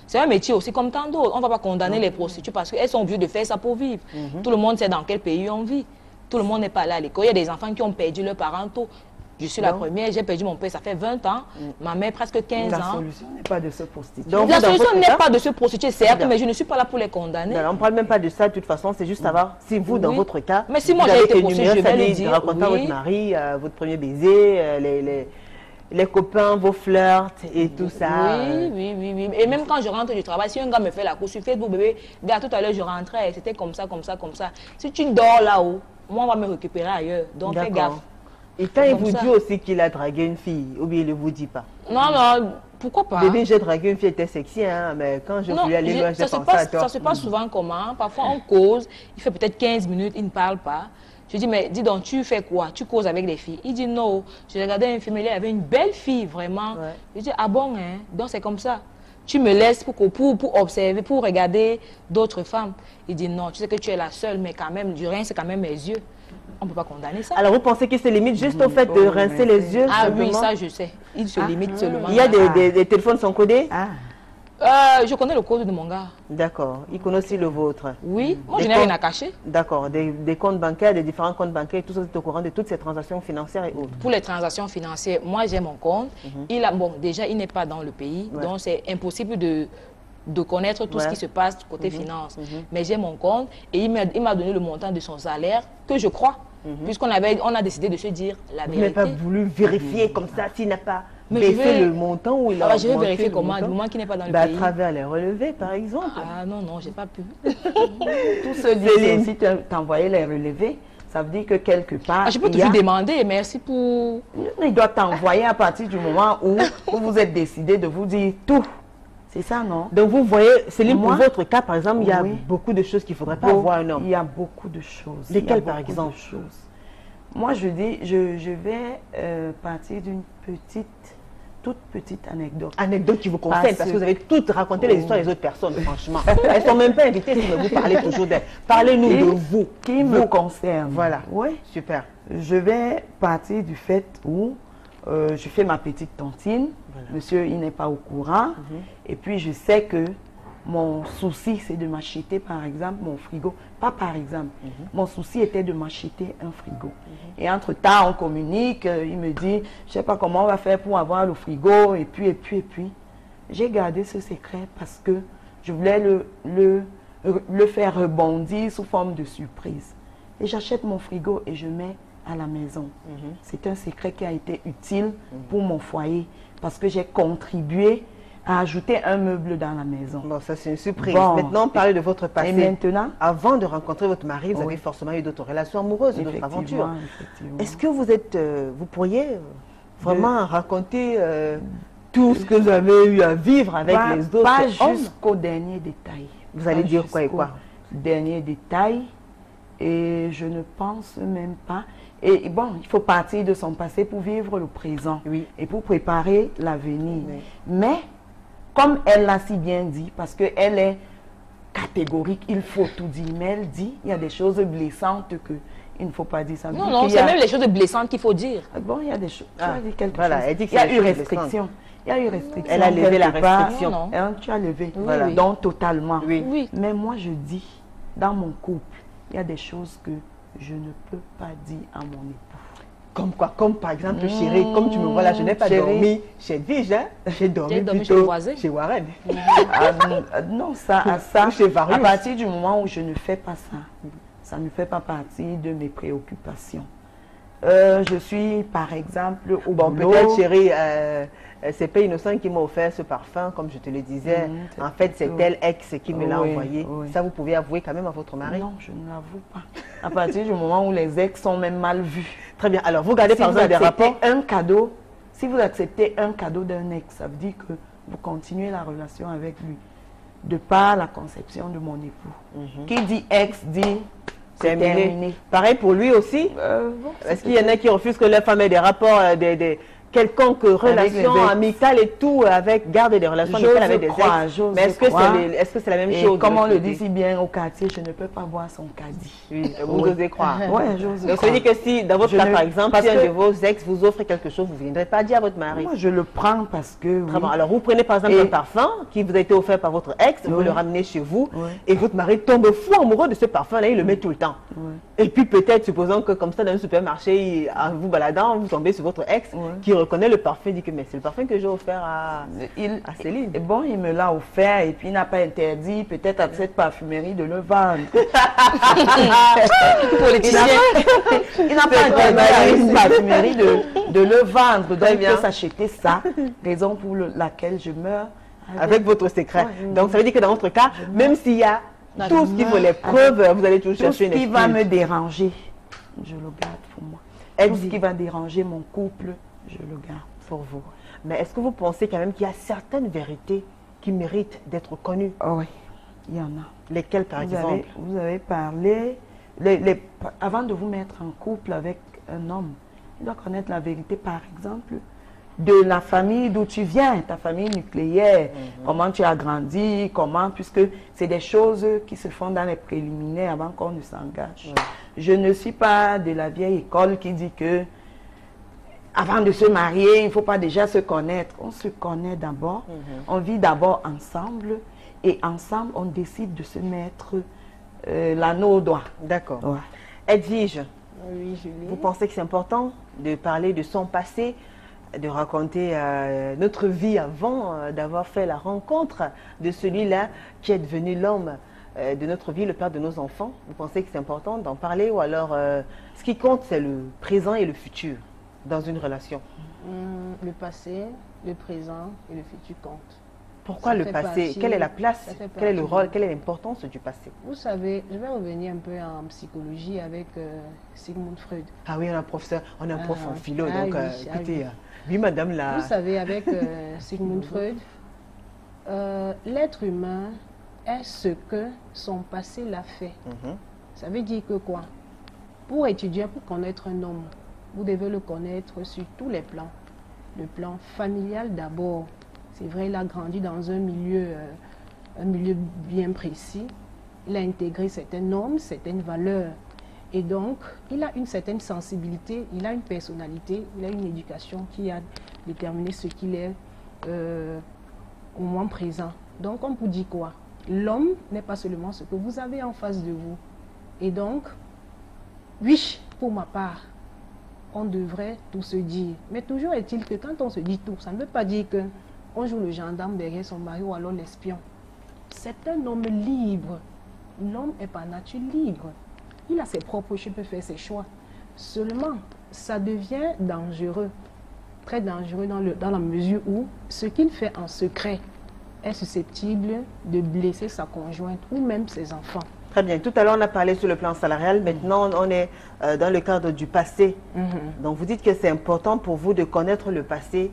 C'est un métier aussi comme tant d'autres. On ne va pas condamner les prostituées parce qu'elles sont obligées de faire ça pour vivre. Tout le monde sait dans quel pays on vit. Tout le monde n'est pas là à l'école. Il y a des enfants qui ont perdu leurs parents tôt. Je suis la première, j'ai perdu mon père, ça fait 20 ans. Ma mère, presque 15 ans.
La solution n'est pas de se prostituer.
Donc,
la solution n'est pas de se prostituer, certes, mais je ne suis pas là pour les condamner.
On ne parle même pas de ça, de toute façon, c'est juste savoir si vous, dans votre cas,
mais si moi
vous
j'ai
avez
été prostituée, je vais le dire.
Raconter à votre mari, votre premier baiser, les copains, vos flirts et tout ça.
Oui. Et même quand je rentre du travail, si un gars me fait la course sur Facebook, bébé, gars, tout à l'heure, je rentrais, c'était comme ça. Si tu dors là-haut, moi, on va me récupérer ailleurs. Donc, fais gaffe.
Et quand il vous dit aussi qu'il a dragué une fille, ou bien il ne vous dit pas?
Non, pourquoi pas?
Bébé, j'ai dragué une fille, elle était sexy, hein, mais quand je voulais aller loin, j'ai pensé à toi.
Ça se passe souvent comment? Parfois, on cause, il fait peut-être 15 minutes, il ne parle pas. Je dis, mais dis donc, tu fais quoi? Tu causes avec les filles? Il dit, non, j'ai regardé un film, il avait une belle fille, vraiment. Ouais. Je dis, ah bon, hein? Donc c'est comme ça. Tu me laisses pour observer, pour regarder d'autres femmes. Il dit, non, tu sais que tu es la seule, mais quand même, du rien, c'est quand même mes yeux. On ne peut pas condamner ça.
Alors, vous pensez qu'il se limite juste au fait de rincer les yeux?
Ah oui, ça, je sais. Il se limite seulement.
Il y a des téléphones sont codés?
Je connais le code de mon gars.
D'accord. Il connaît aussi le vôtre?
Oui. Moi, je n'ai rien à cacher.
D'accord. Des comptes bancaires, des différents comptes bancaires, tout ça, c'est au courant de toutes ces transactions financières et autres?
Pour les transactions financières, moi, j'ai mon compte. Déjà, il n'est pas dans le pays. Donc, c'est impossible de connaître tout ce qui se passe côté finance. Mais j'ai mon compte et il m'a donné le montant de son salaire que je crois. Puisqu'on a décidé de se dire la vérité.
Vous n'avez pas voulu vérifier comme ça s'il n'a pas baissé le montant ou il a
je vais vérifier comment, du moment qu'il n'est pas dans le pays.
À travers les relevés, par exemple.
Ah non, j'ai pas pu.
Tout se dit, si tu t'envoyais les relevés, ça veut dire que quelque part...
je peux toujours demander, merci pour...
Il doit t'envoyer à partir du moment où vous êtes décidé de vous dire tout. C'est ça, non?
Donc vous voyez, Céline, pour votre cas, par exemple, il y a beaucoup de choses qu'il ne faudrait pas avoir un homme.
Il y a beaucoup de choses.
Lesquelles, par exemple?
Moi, je dis, je vais partir d'une toute petite anecdote.
Anecdote qui vous concerne, parce que vous avez toutes raconté les histoires des autres personnes, franchement. Elles ne sont même pas invitées, mais vous parlez toujours d'elles. Parlez-nous de vous.
Qui me concerne.
Voilà.
Oui.
Super.
Je vais partir du fait où je fais ma petite tontine. Voilà. Monsieur, il n'est pas au courant. Et puis, je sais que mon souci, c'est de m'acheter, par exemple, mon frigo. Pas par exemple. Mon souci était de m'acheter un frigo. Et entre-temps, on communique. Il me dit, je ne sais pas comment on va faire pour avoir le frigo. Et puis. J'ai gardé ce secret parce que je voulais le faire rebondir sous forme de surprise. Et j'achète mon frigo et je mets à la maison. C'est un secret qui a été utile pour mon foyer parce que j'ai contribué à ajouter un meuble dans la maison.
Bon, ça c'est une surprise. Bon, maintenant, parlez de votre passé.
Et maintenant,
avant de rencontrer votre mari, vous avez forcément eu d'autres relations amoureuses, d'autres aventures. Est-ce que vous pourriez vraiment raconter tout ce que vous avez eu à vivre avec les autres hommes?
Pas jusqu'au dernier détail.
Vous allez dire quoi et quoi?
Dernier détail. Et je ne pense même pas. Et bon, il faut partir de son passé pour vivre le présent. Et pour préparer l'avenir. Mais, comme elle l'a si bien dit, parce qu'elle est catégorique, il faut tout dire. Mais elle dit, il y a des choses blessantes que il ne faut pas dire. Ça
non, c'est même les choses blessantes qu'il faut dire.
Bon, il y a des choses.
Elle dit
il y a eu restriction. Il y a eu restriction.
Elle a levé la restriction.
Tu as levé.
Voilà.
Donc, totalement.
Oui.
Mais moi, je dis, dans mon couple, il y a des choses que je ne peux pas dire à mon époux.
Comme quoi? Comme par exemple, chérie, comme tu me vois là, je n'ai pas dormi chez Edwige, j'ai dormi plutôt chez Warren.
Non, ça, à partir du moment où je ne fais pas ça, ça ne fait pas partie de mes préoccupations. Je suis, par exemple, au
Bon,
boulot.
peut-être, chérie, c'est pas innocent qui m'a offert ce parfum, comme je te le disais. En fait, c'est tel ex qui me l'a envoyé. Ça, vous pouvez avouer quand même à votre mari?
Non, je ne l'avoue pas. À partir du moment où les ex sont même mal vus.
Très bien. Alors, vous gardez par exemple des rapports?
Un cadeau, si vous acceptez un cadeau d'un ex, ça veut dire que vous continuez la relation avec lui. De par la conception de mon époux. Qui dit ex dit c'est terminé.
Pareil pour lui aussi?
Bon,
est-ce qu'il y en a qui refusent que leur femme ait des rapports, quelconque relation amicale et tout, garde des relations amicales avec des ex? Mais est-ce que c'est la même chose?
Comme on le dit si bien au quartier, je ne peux pas voir son caddie.
Oui, vous osez croire.
Oui, j'ose croire.
Donc, ça veut dire que si, dans votre cas, par exemple, si un de vos ex vous offre quelque chose, vous ne viendrez pas dire à votre mari?
Moi, je le prends parce que...
Très bon. Alors, vous prenez par exemple un parfum qui vous a été offert par votre ex, vous le ramenez chez vous, et votre mari tombe fou amoureux de ce parfum-là, il le met tout le temps. Et puis peut-être, supposons que comme ça, dans un supermarché, en vous baladant, vous tombez sur votre ex qui reconnaît le parfum, dit que mais c'est le parfum que j'ai offert à Céline.
Bon, il me l'a offert et puis il n'a pas interdit peut-être à cette parfumerie de le vendre. Il n'a pas interdit à une parfumerie de le vendre. Donc il peut s'acheter ça, raison pour laquelle je meurs.
Avec votre secret. Donc ça veut dire que dans votre cas, même s'il y a tout ce qui vaut les preuves, vous allez toujours chercher une excuse.
Tout ce qui va me déranger, je le garde pour moi. Tout ce qui va déranger mon couple, je le garde pour vous.
Mais est-ce que vous pensez quand même qu'il y a certaines vérités qui méritent d'être connues?
Oh oui, il y en a.
Lesquelles par exemple?
Vous avez parlé, avant de vous mettre en couple avec un homme, il doit connaître la vérité par exemple de la famille d'où tu viens, ta famille nucléaire, comment tu as grandi, puisque c'est des choses qui se font dans les préliminaires avant qu'on ne s'engage. Je ne suis pas de la vieille école qui dit que avant de se marier, il ne faut pas déjà se connaître. On se connaît d'abord, on vit d'abord ensemble et ensemble on décide de se mettre l'anneau au doigt.
D'accord. Edwige,
oui, Julie.
Vous pensez que c'est important de parler de son passé, de raconter notre vie avant d'avoir fait la rencontre de celui-là qui est devenu l'homme de notre vie, le père de nos enfants? Vous pensez que c'est important d'en parler ou alors ce qui compte c'est le présent et le futur dans une relation?
Le passé, le présent et le futur comptent.
Pourquoi le passé? Quelle est la place? Quel est le rôle? Quelle est l'importance du passé?
Vous savez, je vais revenir un peu en psychologie avec Sigmund Freud.
Ah oui, on a un professeur, on a un prof en philo, donc écoutez, oui madame la...
Vous savez, avec Sigmund Freud, l'être humain est ce que son passé l'a fait. Ça veut dire que quoi? Pour étudier, pour connaître un homme, vous devez le connaître sur tous les plans. Le plan familial d'abord. C'est vrai, il a grandi dans un milieu bien précis. Il a intégré certaines normes, certaines valeurs. Et donc, il a une certaine sensibilité, il a une personnalité, il a une éducation qui a déterminé ce qu'il est au moment présent. Donc, on vous dit quoi? L'homme n'est pas seulement ce que vous avez en face de vous. Et donc, oui, pour ma part, on devrait tout se dire. Mais toujours est-il que quand on se dit tout, ça ne veut pas dire qu'on joue le gendarme derrière son mari ou alors l'espion. C'est un homme libre. L'homme est par nature libre. Il a ses propres choix, il peut faire ses choix. Seulement, ça devient dangereux, très dangereux dans la mesure où ce qu'il fait en secret est susceptible de blesser sa conjointe ou même ses enfants.
Très bien. Tout à l'heure, on a parlé sur le plan salarial. Maintenant, on est dans le cadre du passé. Donc, vous dites que c'est important pour vous de connaître le passé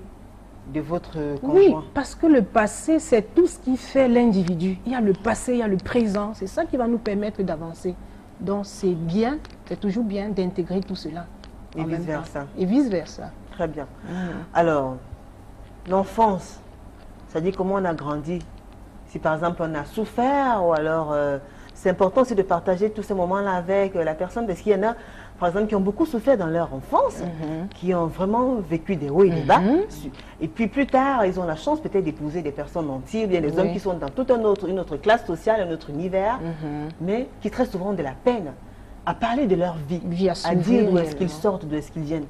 de votre conjoint.
Oui, parce que le passé, c'est tout ce qui fait l'individu. Il y a le passé, il y a le présent. C'est ça qui va nous permettre d'avancer. Donc, c'est bien, c'est toujours bien d'intégrer tout cela.
Et vice-versa.
Et vice-versa.
Très bien. Alors, l'enfance, ça dit comment on a grandi. Si par exemple on a souffert ou alors... c'est important aussi de partager tous ces moments-là avec la personne parce qu'il y en a, par exemple, qui ont beaucoup souffert dans leur enfance, qui ont vraiment vécu des hauts et des bas. Et puis plus tard, ils ont la chance peut-être d'épouser des personnes entières, bien des hommes qui sont dans toute une autre classe sociale, un autre univers, mais qui très souvent ont de la peine à parler de leur vie, à dire d'où est-ce qu'ils sortent, d'où est-ce qu'ils viennent.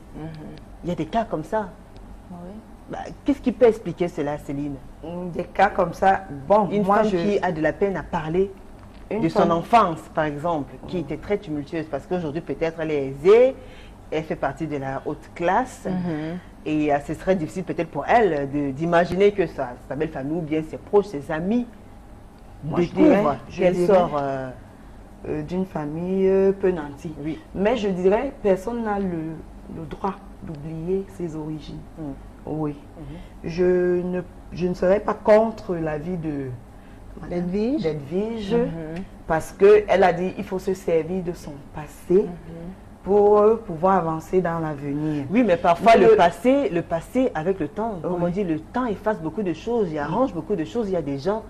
Il y a des cas comme ça. Qu'est-ce qui peut expliquer cela, Céline?
Des cas comme ça, bon,
une femme qui a de la peine à parler de son enfance, par exemple, qui était très tumultueuse, parce qu'aujourd'hui, peut-être, elle est aisée, elle fait partie de la haute classe. Et ce serait difficile peut-être pour elle d'imaginer que sa belle famille ou bien ses proches, ses amis, découvrent qu'elle sort
d'une famille peu nantie.
Oui.
Mais je dirais, personne n'a le droit d'oublier ses origines. Oui. Je ne serais pas contre la vie d'Edwige, parce qu'elle a dit qu'il faut se servir de son passé pour pouvoir avancer dans l'avenir.
Oui, mais parfois le passé avec le temps, comme on dit, le temps efface beaucoup de choses, il arrange beaucoup de choses. Il y a des gens,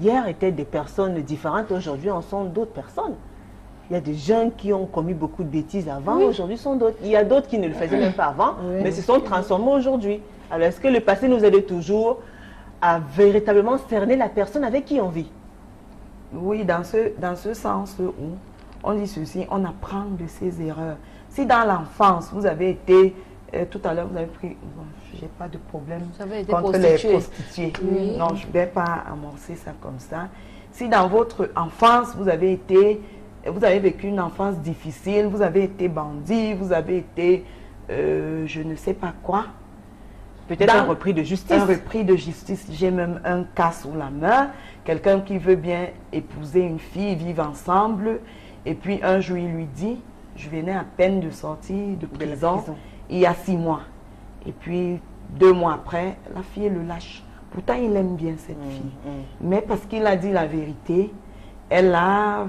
hier étaient des personnes différentes, aujourd'hui en sont d'autres personnes. Il y a des gens qui ont commis beaucoup de bêtises avant, aujourd'hui sont d'autres. Il y a d'autres qui ne le faisaient même pas avant, mais se sont transformés aujourd'hui. Alors est-ce que le passé nous aide toujours à véritablement cerner la personne avec qui on vit?
Oui, dans ce sens où on dit ceci, on apprend de ses erreurs. Si dans l'enfance, vous avez été, tout à l'heure, vous avez pris, bon, je n'ai pas de problème contre les prostituées. Non, je ne vais pas amorcer ça comme ça. Si dans votre enfance, vous avez vécu une enfance difficile, vous avez été bandit, vous avez été, je ne sais pas quoi.
Peut-être un repris de justice.
Un repris de justice. J'ai même un cas sous la main. Quelqu'un qui veut bien épouser une fille, vivre ensemble. Et puis un jour, il lui dit, je venais à peine de sortir de prison, il y a 6 mois. Et puis 2 mois après, la fille le lâche. Pourtant, il aime bien cette fille. Mais parce qu'il a dit la vérité, elle l'a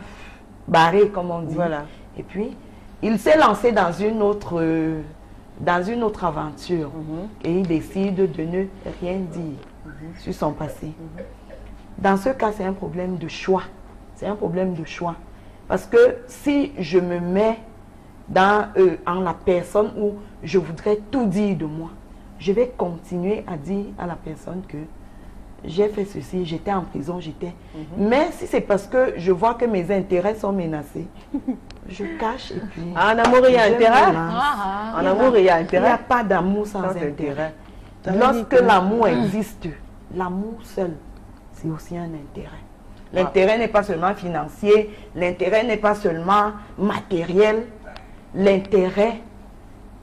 barré, comme on dit.
Voilà.
Et puis, il s'est lancé dans une autre aventure. Et il décide de ne rien dire sur son passé. Dans ce cas, c'est un problème de choix. C'est un problème de choix. Parce que si je me mets en la personne où je voudrais tout dire de moi, je vais continuer à dire à la personne que j'ai fait ceci, j'étais en prison, j'étais... Mais si c'est parce que je vois que mes intérêts sont menacés, je cache et puis...
En amour, il y a intérêt. En amour, il y a intérêt.
Il n'y a pas d'amour sans intérêt. Lorsque l'amour existe, l'amour seul, c'est aussi un intérêt. L'intérêt n'est pas seulement financier, l'intérêt n'est pas seulement matériel. L'intérêt,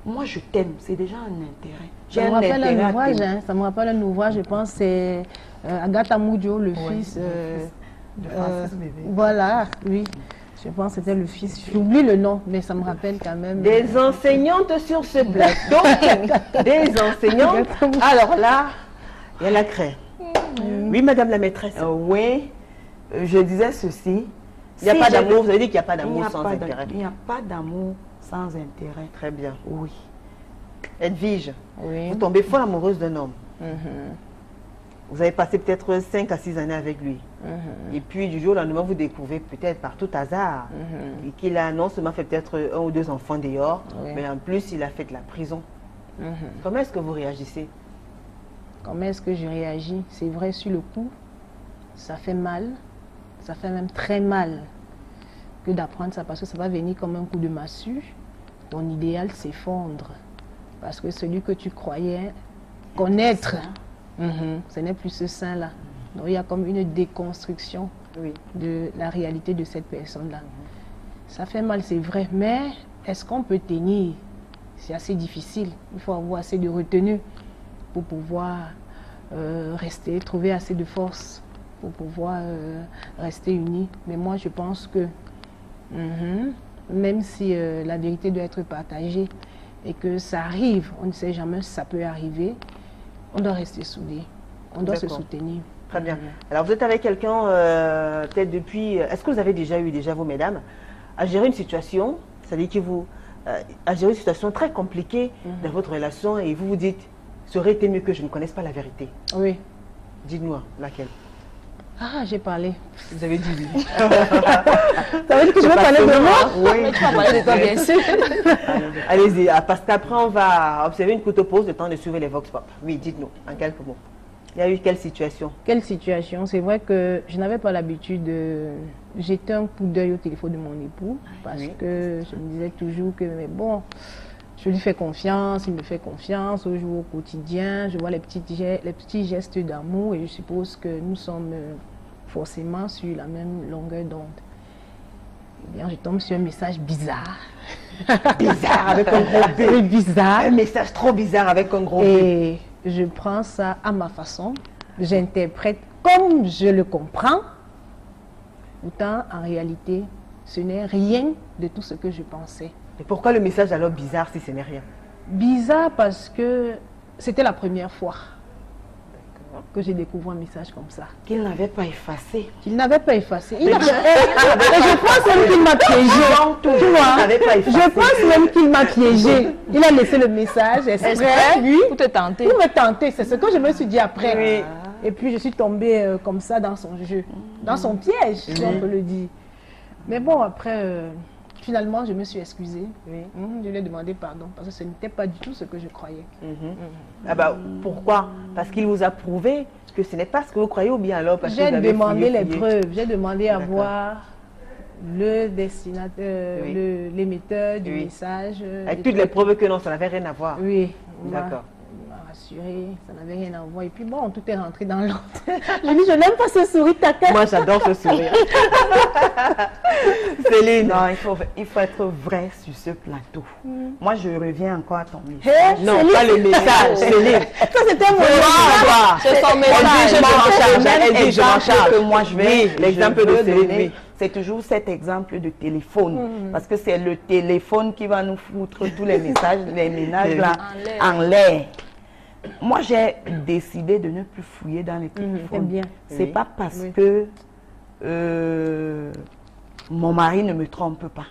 moi je t'aime, c'est déjà un intérêt.
Ça me rappelle un ouvrage, ça me rappelle un ouvrage, je pense, c'est Agatha Moudjo, le fils
de Francis Bébé.
Voilà, oui. Je pense que c'était le fils. J'oublie le nom, mais ça me rappelle quand même.
Des enseignantes sur ce plateau. Des enseignantes. Alors là, il y a la craie. Oui, madame la maîtresse.
Oui, je disais ceci.
Il n'y a pas d'amour, vous avez dit qu'il n'y a pas d'amour sans intérêt.
Il n'y a pas d'amour sans intérêt.
Très bien.
Oui.
Edwige,
Oui.
vous tombez folle amoureuse d'un homme. Vous avez passé peut-être 5 à 6 années avec lui. Et puis du jour au lendemain, vous découvrez peut-être par tout hasard et qu'il a non seulement fait peut-être 1 ou 2 enfants dehors, mais en plus il a fait de la prison. Comment est-ce que vous réagissez?
Comment est-ce que je réagis? C'est vrai, sur le coup, ça fait mal. Ça fait même très mal que d'apprendre ça parce que ça va venir comme un coup de massue. Ton idéal s'effondre. Parce que celui que tu croyais connaître, ce n'est plus ce sein-là. Donc il y a comme une déconstruction de la réalité de cette personne-là. Ça fait mal, c'est vrai, mais est-ce qu'on peut tenir? C'est assez difficile. Il faut avoir assez de retenue pour pouvoir rester, trouver assez de force pour pouvoir rester unis. Mais moi, je pense que même si la vérité doit être partagée et que ça arrive, on ne sait jamais si ça peut arriver, on doit rester soudés, on doit se soutenir.
Très bien. Alors, vous êtes avec quelqu'un, peut-être depuis... Est-ce que vous avez déjà eu, vous, mesdames, à gérer une situation, c'est-à-dire que vous... à gérer une situation très compliquée dans votre relation et vous vous dites, ça aurait été mieux que je ne connaisse pas la vérité?
Oui.
Dites-nous laquelle.
Ah, j'ai parlé.
Vous avez dit oui.
Ça veut dire que je vais parler de moi?
Oui.
Tu vas parler de toi, bien sûr.
Allez-y, parce qu'après on va observer une courte pause, le temps de suivre les Vox Pop. Oui, dites-nous, en quelques mots. Il y a eu quelle situation?
Quelle situation? C'est vrai que je n'avais pas l'habitude de jeter un coup d'œil au téléphone de mon époux parce que je me disais toujours que, mais bon, je lui fais confiance, il me fait confiance au jour, au quotidien. Je vois les petits gestes d'amour et je suppose que nous sommes forcément sur la même longueur d'onde. Eh bien, je tombe sur un message bizarre.
Bizarre avec un gros B.
Oui, bizarre.
Un message trop bizarre avec un gros B.
Et je prends ça à ma façon. J'interprète comme je le comprends. Pourtant, en réalité, ce n'est rien de tout ce que je pensais.
Et pourquoi le message alors bizarre si ce n'est rien?
Bizarre parce que c'était la première fois que j'ai découvert un message comme ça.
Qu'il n'avait pas effacé.
Il n'avait pas effacé. Et je pense même qu'il m'a piégé. Tu vois, je pense même qu'il m'a piégé. Il a laissé le message exprès, lui,
pour te tenter.
pour me tenter. C'est ce que je me suis dit après.
Oui.
Et puis je suis tombée comme ça dans son jeu, dans son piège, si on peut le dire. Mais bon, après, finalement, je me suis excusée.
Oui.
Je lui ai demandé pardon parce que ce n'était pas du tout ce que je croyais.
Ah bah, pourquoi? Parce qu'il vous a prouvé que ce n'est pas ce que vous croyez ou bien alors parce que
J'ai
vous avez
demandé
fouillé,
les
fouillé.
preuves, j'ai demandé à
D'accord.
voir le destinateur,
Oui.
l'émetteur du
Oui.
message.
Avec
des
toutes les
trucs.
preuves que non, ça n'avait rien à voir.
Oui,
D'accord.
il m'a rassuré, ça n'avait rien à voir. Et puis bon, tout est rentré dans l'ordre. Je dis, je n'aime pas ce sourire taquin.
Moi, j'adore ce sourire. Céline.
Non, il faut être vrai sur ce plateau. Moi, je reviens encore à ton message.
Hé,
Non,
Céline,
pas le message, Céline.
ça c'était mon
Voilà.
C'est son
Elle
message.
dit, je m'en charge.
Le même
Elle dit, je m'en
exemple
charge.
que moi je vais,
Oui, l'exemple
je
de
veux
Céline,
donner,
oui.
c'est toujours cet exemple de téléphone. Parce que c'est le téléphone qui va nous foutre tous les messages, les ménages là,
En l'air.
en l'air. Moi, j'ai décidé de ne plus fouiller dans les
c'est
téléphones.
bien.
C'est
Oui.
pas parce
Oui.
que mon mari ne me trompe pas.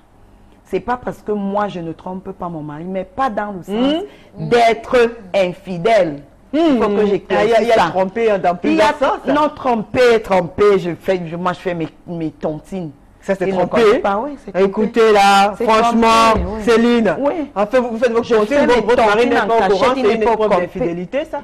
C'est pas parce que moi je ne trompe pas mon mari, mais pas dans le sens d'être infidèle. Il faut que
Il
j'éclaircisse
y a
ça.
trompé dans
Il y a,
plusieurs sens.
non, tromper, moi je fais mes tontines.
Ça, c'est
Il ne
trompé.
connaît pas, oui, c'est trompé.
Écoutez là,
C'est
franchement,
trompé, oui.
Céline,
Oui.
en fait, vous faites vos
Je
tontines,
fais mes
votre mari
tontines
n'est
en
pas au
cachette,
courant,
il
c'est
n'est
une
pas au
épreuve
courant.
d'infidélité, ça?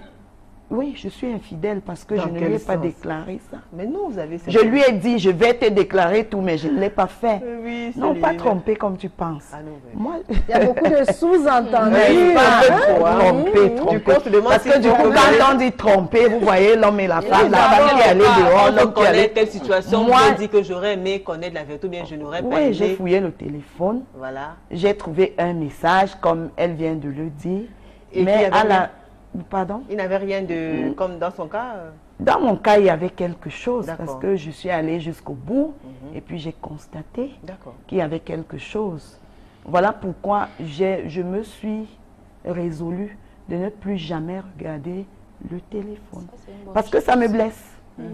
Oui, je suis infidèle parce que
Dans
je ne
quel
lui ai pas
sens?
déclaré ça.
Mais non, vous avez...
Je lui ai dit, je vais te déclarer tout, mais je ne l'ai pas fait.
Oui,
Non, pas
Céline.
trompé comme tu penses.
Ah non, oui.
Moi,
Il y a beaucoup de sous-entendus.
Oui,
pas
un peu trop, hein.
tromper,
Du
tromper.
coup, on se demande
Parce
si
que du
vous
coup,
pouvez-
quand on dit tromper, vous voyez l'homme et la femme, la femme qui est allée dehors, l'homme qui est allé.
telle situation,
Moi-
vous dit que j'aurais aimé connaître la vérité ou bien je n'aurais pas
Oui, j'ai
aimé.
fouillé le téléphone,
Voilà.
j'ai trouvé un message, comme elle vient de le dire.
Et
mais
qui avait
à
rien?
la... Pardon?
Il n'avait rien de... Comme dans son cas...
Dans mon cas, il y avait quelque chose,
D'accord.
parce que je suis allée jusqu'au bout, et puis j'ai constaté
D'accord.
qu'il y avait quelque chose. Voilà pourquoi je me suis résolue de ne plus jamais regarder le téléphone. Parce que ça me blesse.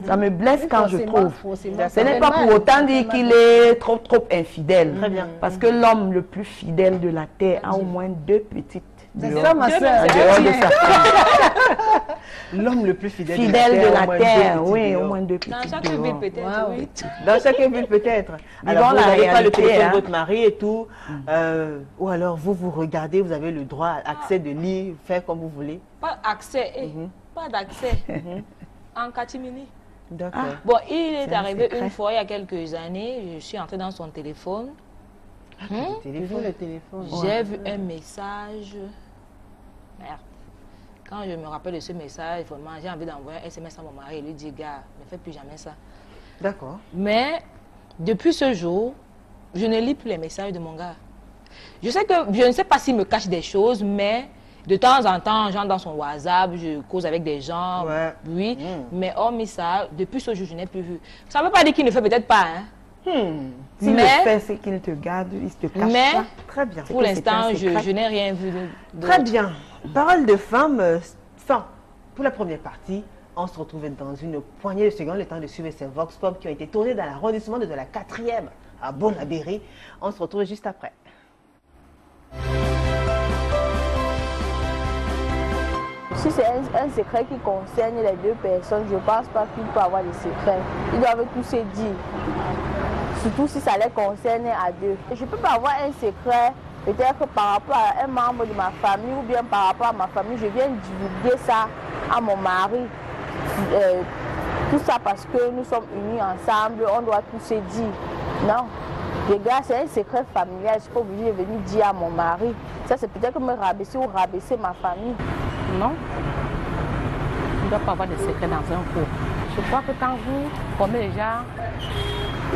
Ça me blesse quand je trouve. Ce n'est pas pour autant dire qu'il est trop infidèle.
Très bien.
Parce que l'homme le plus fidèle de la terre a au moins 2 petites
C'est
dehors,
ça, ma
en
soeur.
dehors de sa femme.
L'homme le plus fidèle,
Fidèle de
au
la
moins
terre,
deux petits
oui,
dehors.
au moins 2
Dans
petites
chaque
dehors.
ville peut-être,
Waouh.
oui.
Dans chaque ville peut-être. Alors vous
la
n'avez pas le
réalité,
téléphone
hein.
de votre mari et tout. Ou alors vous regardez, vous avez le droit, accès de lire, faire comme vous voulez.
Pas accès, pas d'accès. En catimini.
D'accord.
Bon, il est
C'est un
arrivé
secret.
une fois, il y a quelques années, je suis entrée dans son téléphone.
Le
Toujours
téléphone.
le téléphone.
J'ai vu un message. Merde. Quand je me rappelle de ce message, vraiment, j'ai envie d'envoyer un SMS à mon mari et lui dire, gars, ne fais plus jamais ça.
D'accord.
Mais depuis ce jour, je ne lis plus les messages de mon gars. Je sais que je ne sais pas s'il me cache des choses, mais de temps en temps, j'entre dans son WhatsApp, je cause avec des gens,
Ouais.
oui. Mais hormis ça, depuis ce jour, je n'ai plus vu. Ça ne veut pas dire qu'il ne fait peut-être pas, hein.
S'il le
Mais-
fait, c'est qu'il te garde, il te cache
Mais-
ça.
Très bien.
Pour
que c'est
l'instant,
un secret.
je n'ai rien vu de
Très bien. Parole de femme. Fin. Pour la première partie, on se retrouve dans une poignée de secondes, le temps de suivre ces Vox Pop qui ont été tournés dans l'arrondissement de la 4e à Bonabéry. On se retrouve juste après.
Si c'est un secret qui concerne les deux personnes, je ne pense pas qu'il peut avoir de secret. Ils doivent tous se dire. Surtout si ça les concerne à deux. Je ne peux pas avoir un secret, peut-être par rapport à un membre de ma famille ou bien par rapport à ma famille. Je viens divulguer ça à mon mari. Tout ça parce que nous sommes unis ensemble, on doit tous se dire. Non. Regarde, c'est un secret familial, je ne suis pas obligée de venir dire à mon mari. Ça, c'est peut-être me rabaisser ou rabaisser ma famille.
Non. Il ne doit pas avoir de secret dans un couple. Je crois que quand vous formez déjà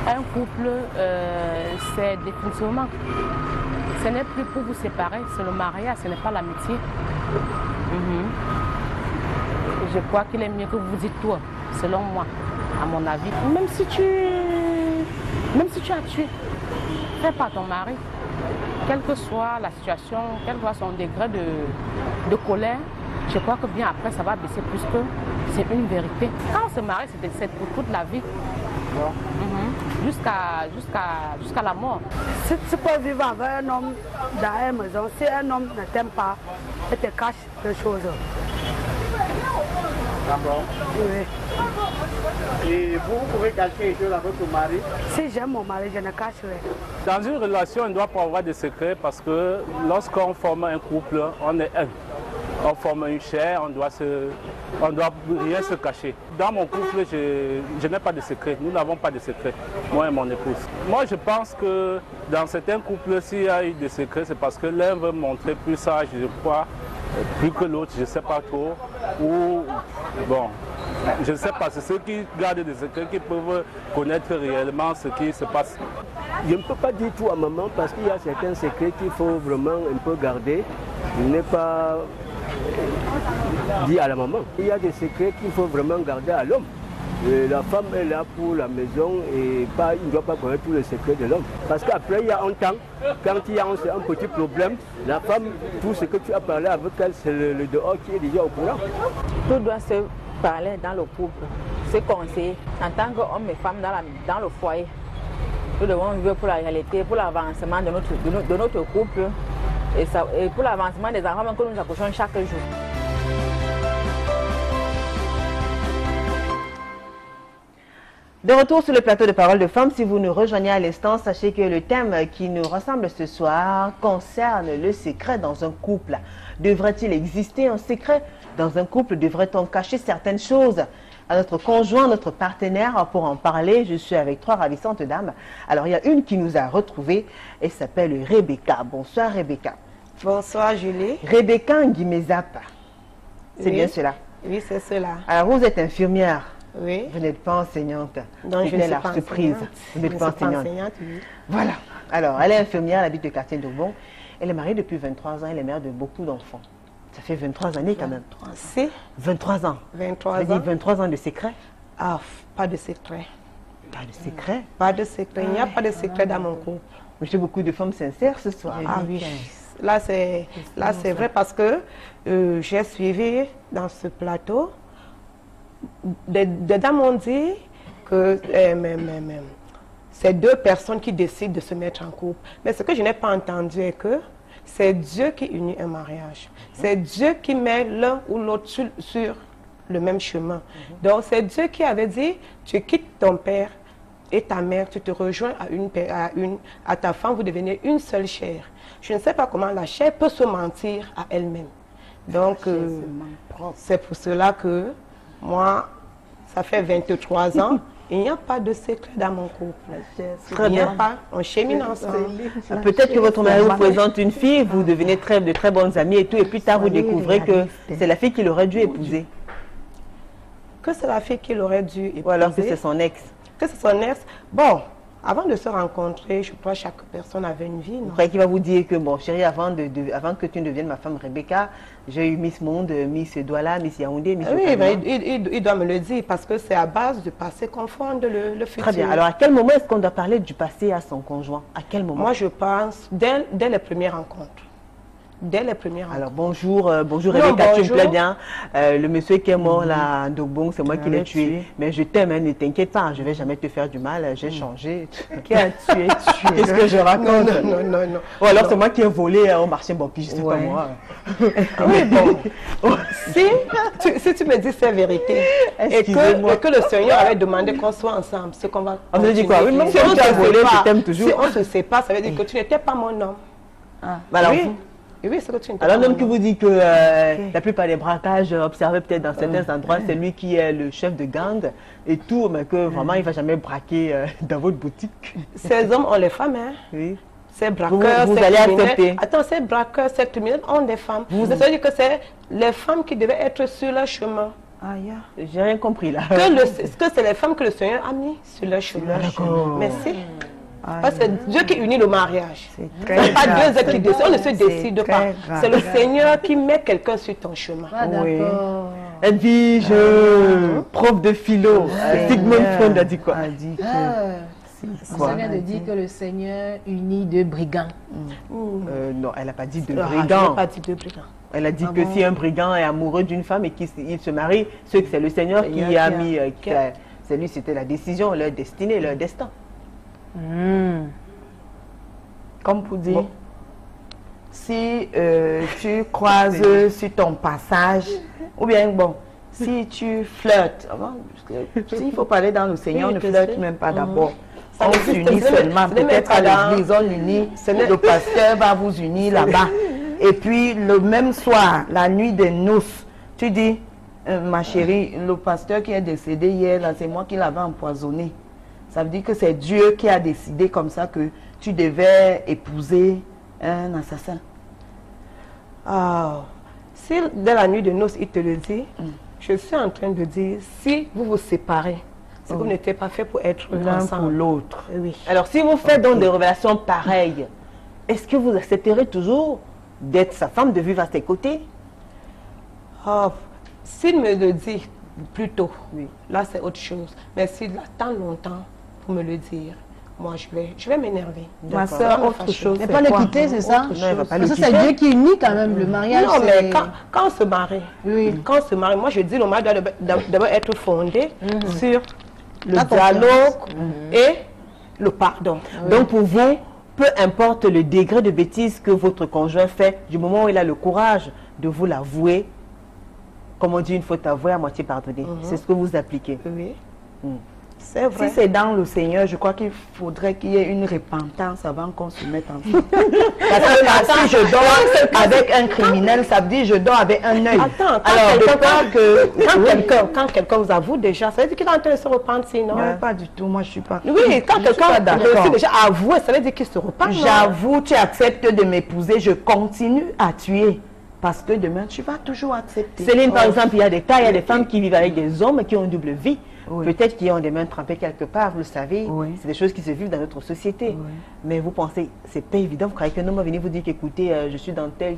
Un couple, c'est définitivement, ce n'est plus pour vous séparer, c'est le mariage, ce n'est pas l'amitié. Je crois qu'il est mieux que vous dites tout, selon moi, à mon avis. Même si tu as tué, fais pas ton mari. Quelle que soit la situation, quel que soit son degré de colère, je crois que bien après, ça va baisser plus que c'est une vérité. Quand on se marie, c'est pour toute la vie. Jusqu'à la mort.
Si tu peux vivre avec un homme dans une maison, si un homme ne t'aime pas, il te cache quelque chose.
D'accord.
Oui.
Et vous pouvez cacher quelque chose à votre mari?
Si j'aime mon mari, je ne cacherai.
Dans une relation, on ne doit pas avoir de secrets parce que lorsqu'on forme un couple, on est un. On forme une chair, on doit rien se cacher. Dans mon couple, je n'ai pas de secret. Nous n'avons pas de secret, moi et mon épouse. Moi, je pense que dans certains couples, s'il y a eu des secrets, c'est parce que l'un veut montrer plus ça, je crois, plus que l'autre, je ne sais pas trop. Ou, bon, je ne sais pas, c'est ceux qui gardent des secrets qui peuvent connaître réellement ce qui se passe.
Je ne peux pas dire tout à maman parce qu'il y a certains secrets qu'il faut vraiment un peu garder. Il n'est pas dit à la maman. Il y a des secrets qu'il faut vraiment garder à l'homme. La femme est là pour la maison et il ne doit pas connaître tous les secrets de l'homme. Parce qu'après, il y a un temps, quand il y a un petit problème, la femme, tout ce que tu as parlé avec elle, c'est le dehors qui est déjà au courant.
Tout doit se parler dans le couple, se conseiller. En tant qu'homme et femme dans le foyer, nous devons vivre pour la réalité, pour l'avancement de notre couple et pour l'avancement des enfants que nous accouchons chaque jour.
De retour sur le plateau de Parole de Femmes, si vous nous rejoignez à l'instant, sachez que le thème qui nous rassemble ce soir concerne le secret dans un couple. Devrait-il exister un secret dans un couple? Devrait-on cacher certaines choses à notre conjoint, notre partenaire? Pour en parler, je suis avec trois ravissantes dames. Alors, il y a une qui nous a retrouvés, elle s'appelle Rebecca. Bonsoir Rebecca.
Bonsoir Julie.
Rebecca Nguimezapa. C'est bien cela?
Oui, c'est cela.
Alors, vous êtes infirmière.
Oui.
Vous n'êtes pas enseignante.
Donc, je ne suis pas
surprise. Vous n'êtes pas enseignante.
Oui.
Voilà. Alors, elle est infirmière, elle habite au quartier d'Aubon. Elle est mariée depuis 23 ans, elle est mère de beaucoup d'enfants. Ça fait 23 années quand même.
Si.
23 ans.
23 ans.
23 ans de secret?
Ah, pas de secret.
Pas de secret?
Pas de secret. Il n'y a pas de secret dans mon couple.
J'ai beaucoup de femmes sincères ce soir.
Ah oui. Là, c'est vrai parce que j'ai suivi dans ce plateau. Des dames ont dit que c'est deux personnes qui décident de se mettre en couple. Mais ce que je n'ai pas entendu est que c'est Dieu qui unit un mariage. C'est Dieu qui met l'un ou l'autre sur le même chemin. Donc c'est Dieu qui avait dit, tu quittes ton père et ta mère, tu te rejoins à ta femme, vous devenez une seule chair. Je ne sais pas comment la chair peut se mentir à elle-même. Donc c'est pour cela que moi, ça fait 23 ans, il n'y a pas de secret dans mon couple.
Très bien.
On chemine ensemble.
Peut-être que votre mari vous présente une fille, vous devenez de très bonnes amies et tout, et plus tard vous découvrez que c'est la fille qu'il aurait dû épouser.
Que c'est la fille qu'il aurait dû épouser.
Ou alors que c'est son ex.
Que c'est son ex. Bon, avant de se rencontrer, je crois que chaque personne avait une vie.
Vous croyez qu'il va vous dire que, bon, chérie, avant que tu ne deviennes ma femme Rebecca, j'ai eu Miss Monde, Miss Douala, Miss Yaoundé, Miss...
Oui, mais il doit me le dire parce que c'est à base du passé qu'on fonde le futur.
Très bien. Alors, à quel moment est-ce qu'on doit parler du passé à son conjoint? À quel moment?
Moi, je pense dès les premières rencontres. Dès les premières rencontres.
Alors, bonjour Rebecca, tu me plais bien. Le monsieur qui est mort là, à Ndobong, c'est moi qui l'ai tué. Mais je t'aime, hein, ne t'inquiète pas, je ne vais jamais te faire du mal, j'ai changé.
Qui a tué?
Qu'est-ce que je raconte?
Non.
Ou alors c'est moi qui ai volé au marché Bampi, je ne sais pas moi.
Oui, bon. Si tu me dis c'est vérité et que le Seigneur avait demandé qu'on soit ensemble, c'est qu'on va...
On se dit quoi? Oui, même si on t'a volé, je t'aime toujours.
Si on se sépare, ça veut dire que tu n'étais pas mon homme.
Alors,
oui. Oui, c'est que tu
alors même qui vous dit que la plupart des braquages observés peut-être dans certains endroits, c'est lui qui est le chef de gang et tout, mais que vraiment il ne va jamais braquer dans votre boutique.
Ces hommes ont les femmes, hein?
Oui.
Ces braqueurs,
vous allez accepter.
Attends, ces braqueurs, ces criminels ont des femmes. Ça veut dire que c'est les femmes qui devaient être sur leur chemin.
J'ai rien compris là.
Que c'est les femmes que le Seigneur a mis sur leur chemin. Merci. Parce que c'est Dieu qui unit le mariage. Ce n'est pas deux êtres qui décident. On ne se décide pas. C'est le Seigneur qui met quelqu'un sur ton chemin.
Edwige, prof de philo, Sigmund Freud a dit quoi?
Ça vient de dire que le Seigneur unit deux brigands.
Non, elle n'a pas dit de brigands.
Elle n'a pas dit de brigands.
Elle a dit que si un brigand est amoureux d'une femme et qu'il se marie, c'est le Seigneur qui a mis... C'est lui, c'était la décision, leur destinée, leur destin.
Comme pour dire, si tu croises sur ton passage, ou bien bon, si tu flirtes, s'il faut parler dans le Seigneur, ne flirte même pas d'abord. On s'unit seulement, peut-être à l'église, on l'unit, le pasteur va vous unir là-bas. Et puis le même soir, la nuit des noces, tu dis, ma chérie, le pasteur qui est décédé hier, c'est moi qui l'avais empoisonné. Ça veut dire que c'est Dieu qui a décidé comme ça que tu devais épouser un assassin.
Si dès la nuit de noces, il te le dit, je suis en train de dire, si vous vous séparez, c'est que vous n'étiez pas fait pour être
l'un pour l'autre.
Oui. Alors si vous faites donc des révélations pareilles, est-ce que vous accepterez toujours d'être sa femme, de vivre à ses côtés?
S'il me le dit plus tôt, là c'est autre chose. Mais s'il attend longtemps pour me le dire, moi je vais m'énerver.
Ma soeur, autre chose.
Ne pas le quitter, c'est ça? Parce que c'est Dieu qui unit quand même le mariage.
Non, mais quand on se marie, moi je dis le mariage doit d'abord être fondé sur le dialogue et le pardon.
Donc pour vous, peu importe le degré de bêtise que votre conjoint fait, du moment où il a le courage de vous l'avouer, comme on dit, une faute avouée à moitié pardonnée. C'est ce que vous appliquez.
Oui.
C'est vrai. Si c'est dans le Seigneur, je crois qu'il faudrait qu'il y ait une repentance avant qu'on se mette ensemble. Parce que là, si je dors avec un criminel, ça veut dire que je dors avec un œil.
Quand quelqu'un vous avoue déjà, ça veut dire qu'il est en train de se repentir, sinon?
Non, pas du tout. Moi, je ne suis pas.
Oui, quand quelqu'un a déjà avoué, ça veut dire qu'il se repent.
J'avoue, tu acceptes de m'épouser, je continue à tuer. Parce que demain, tu vas toujours accepter.
Céline, par exemple, il y a des cas, il y a des femmes qui vivent avec des hommes qui ont une double vie. Peut-être qu'ils ont des mains trempées quelque part, vous le savez. C'est des choses qui se vivent dans notre société. Mais vous pensez, c'est pas évident, vous croyez qu'un homme va venir vous dire qu'écoutez, je suis dans tel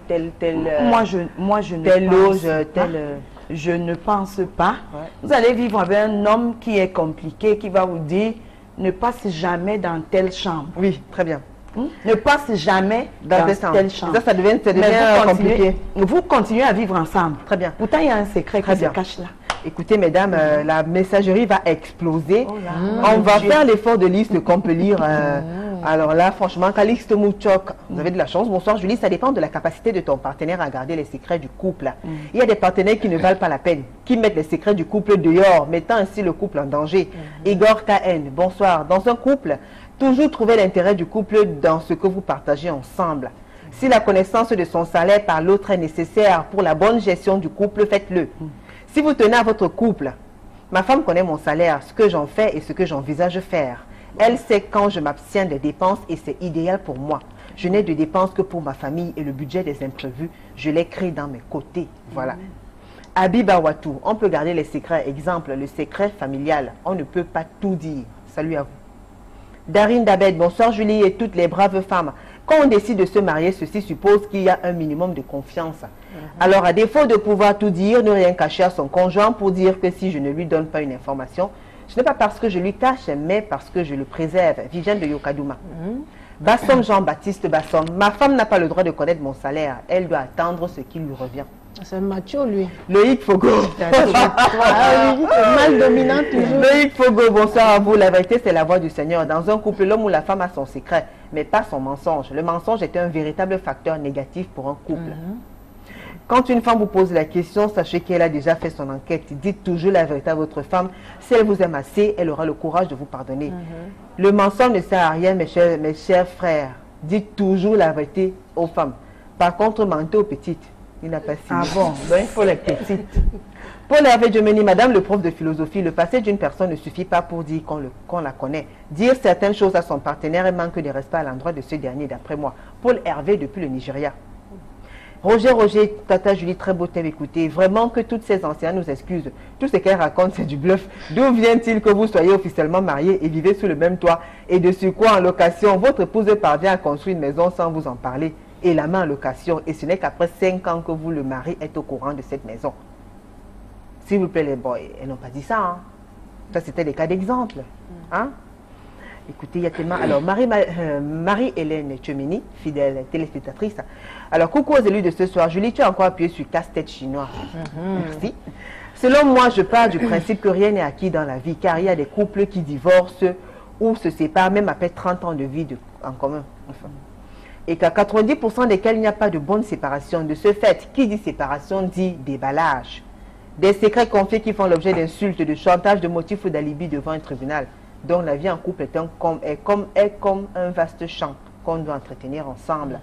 je ne pense pas. Vous allez vivre avec un homme qui est compliqué, qui va vous dire, ne passe jamais dans telle chambre.
Oui, très bien.
Ne passe jamais dans telle chambre.
Ça devient compliqué.
Vous continuez à vivre ensemble.
Très bien.
Pourtant, il y a un secret qui se cache là.
Écoutez, mesdames, la messagerie va exploser. On va faire l'effort de liste qu'on peut lire. Alors là, franchement, Calixte Mouchok, vous avez de la chance. Bonsoir, Julie. Ça dépend de la capacité de ton partenaire à garder les secrets du couple. Il y a des partenaires qui ne valent pas la peine, qui mettent les secrets du couple dehors, mettant ainsi le couple en danger. Igor KN, bonsoir. Dans un couple, toujours trouver l'intérêt du couple dans ce que vous partagez ensemble. Si la connaissance de son salaire par l'autre est nécessaire pour la bonne gestion du couple, faites-le. Si vous tenez à votre couple, ma femme connaît mon salaire, ce que j'en fais et ce que j'envisage faire. Elle sait quand je m'abstiens des dépenses et c'est idéal pour moi. Je n'ai de dépenses que pour ma famille et le budget des imprévus, je l'écris dans mes côtés. Voilà. Abiba Watou, on peut garder les secrets. Exemple, le secret familial. On ne peut pas tout dire. Salut à vous. Darine Dabed, bonsoir Julie et toutes les braves femmes. Quand on décide de se marier, ceci suppose qu'il y a un minimum de confiance. Alors, à défaut de pouvoir tout dire, ne rien cacher à son conjoint pour dire que si je ne lui donne pas une information, ce n'est pas parce que je lui cache, mais parce que je le préserve. Viviane de Yokadouma. Bassom Jean-Baptiste Bassom, ma femme n'a pas le droit de connaître mon salaire. Elle doit attendre ce qui lui revient.
C'est macho, lui.
Loïc Fogo.
Mal dominant toujours.
Loïc Fogo, bonsoir à vous. La vérité, c'est la voix du Seigneur. Dans un couple, l'homme ou la femme a son secret, mais pas son mensonge. Le mensonge est un véritable facteur négatif pour un couple. Quand une femme vous pose la question, sachez qu'elle a déjà fait son enquête. Dites toujours la vérité à votre femme. Si elle vous aime assez, elle aura le courage de vous pardonner. Le mensonge ne sert à rien, mes chers frères. Dites toujours la vérité aux femmes. Par contre, mentez aux petites. Il n'a pas si.
Ah bon, ben, il faut les petites.
Paul Hervé Gemeni, madame le prof de philosophie, le passé d'une personne ne suffit pas pour dire qu'on la connaît. Dire certaines choses à son partenaire et manque de respect à l'endroit de ce dernier, d'après moi. Paul Hervé depuis le Nigeria. Roger, Tata Julie, très beau thème, écoutez. Vraiment que toutes ces anciennes nous excusent. Tout ce qu'elles racontent, c'est du bluff. D'où vient-il que vous soyez officiellement mariés et vivez sous le même toit? Et de sur quoi en location, votre épouse parvient à construire une maison sans vous en parler et la met en location. Et ce n'est qu'après 5 ans que vous, le mari, êtes au courant de cette maison. S'il vous plaît, les boys, elles n'ont pas dit ça. Hein? Ça, c'était des cas d'exemple. Hein? Écoutez, il y a tellement... Alors, Marie-Hélène Tchemini, fidèle téléspectatrice. Alors, coucou aux élus de ce soir. Julie, tu as encore appuyé sur casse-tête chinois. Merci. Selon moi, je pars du principe que rien n'est acquis dans la vie, car il y a des couples qui divorcent ou se séparent, même après 30 ans de vie en commun. Enfin. Et qu'à 90% desquels il n'y a pas de bonne séparation. De ce fait, qui dit séparation dit déballage. Des secrets confiés qui font l'objet d'insultes, de chantage, de motifs ou d'alibi devant un tribunal. Donc la vie en couple est comme un vaste champ qu'on doit entretenir ensemble.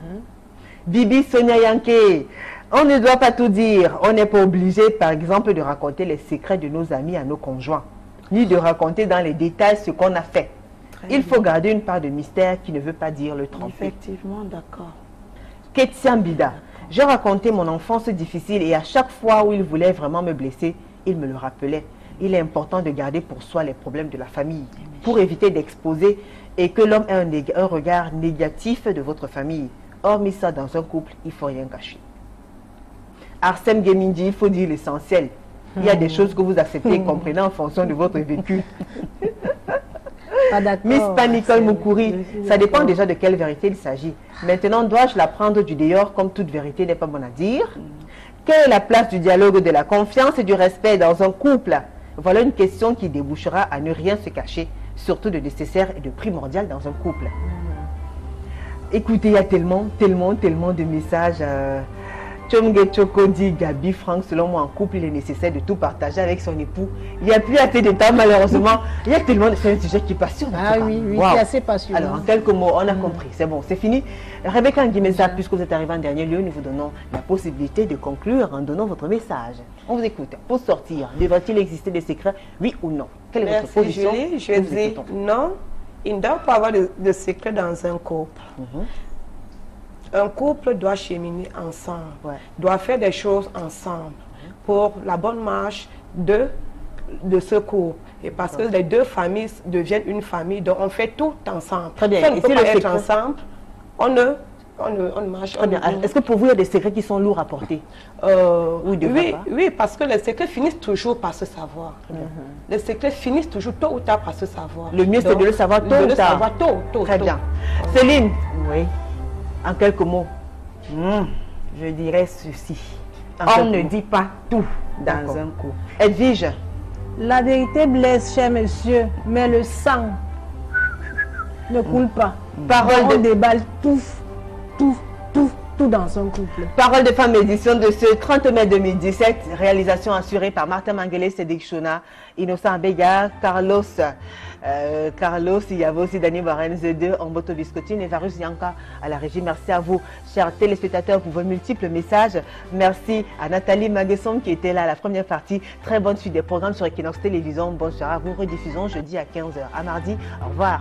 Bibi Sonia Yankee, on ne doit pas tout dire. On n'est pas obligé, par exemple, de raconter les secrets de nos amis à nos conjoints, ni de raconter dans les détails ce qu'on a fait. Il faut garder une part de mystère qui ne veut pas dire le tromper.
Effectivement, d'accord.
Ketsia Mbida, j'ai raconté mon enfance difficile et à chaque fois où il voulait vraiment me blesser, il me le rappelait. Il est important de garder pour soi les problèmes de la famille pour éviter d'exposer et que l'homme ait un regard négatif de votre famille. Hormis ça, dans un couple, il ne faut rien cacher. Arsène Gemindi, il faut dire l'essentiel. Il y a des choses que vous acceptez et comprenez en fonction de votre vécu. Miss Panicole Moukouri, ça dépend déjà de quelle vérité il s'agit. Maintenant, dois-je la prendre du dehors comme toute vérité n'est pas bonne à dire? Quelle est la place du dialogue, de la confiance et du respect dans un couple? Voilà une question qui débouchera à ne rien se cacher, surtout de nécessaire et de primordial dans un couple. Écoutez, il y a tellement de messages. Chomge Choko dit Gabi, Franck, selon moi en couple, il est nécessaire de tout partager avec son époux. Il n'y a plus assez de temps malheureusement. Il y a tellement de... C'est un sujet qui passionne.
Ah oui,
wow.
C'est assez passionnant.
Alors en quelques mots, on a compris. C'est bon, c'est fini. Rebecca Nguimeza, puisque vous êtes arrivé en dernier lieu, nous vous donnons la possibilité de conclure en donnant votre message. On vous écoute. Pour sortir, devrait-il exister des secrets, oui ou non? Quelle est votre position?
Julie, je dis non, il ne doit pas avoir de secrets dans un couple. Un couple doit cheminer ensemble, doit faire des choses ensemble pour la bonne marche de ce couple. Et parce que les deux familles deviennent une famille, donc on fait tout ensemble.
Très bien.
Si on ne peut pas être ensemble, on ne marche pas.
Est-ce que pour vous, il y a des secrets qui sont lourds à porter?
Oui, parce que les secrets finissent toujours par se savoir. Les secrets finissent toujours tôt ou tard par se savoir.
Le mieux, c'est de le savoir tôt ou tard. Très bien. Céline?
Oui.
En quelques mots.
Je dirais ceci. On ne dit pas tout dans un couple.
Edwige?
La vérité blesse, cher monsieur, mais le sang ne coule pas. On déballe tout dans un couple.
Parole de femme, édition de ce 30 mai 2017. Réalisation assurée par Martin Manguele, Cédric Chona, Innocent Bega, Carlos, il y avait aussi Dani Barenz 2, Amboto Viscotine et Varus Yanka à la régie. Merci à vous, chers téléspectateurs, pour vos multiples messages. Merci à Nathalie Maguesson qui était là à la première partie. Très bonne suite des programmes sur Equinox Télévision. Bonne soirée à vous. Rediffusion jeudi à 15h. À mardi. Au revoir.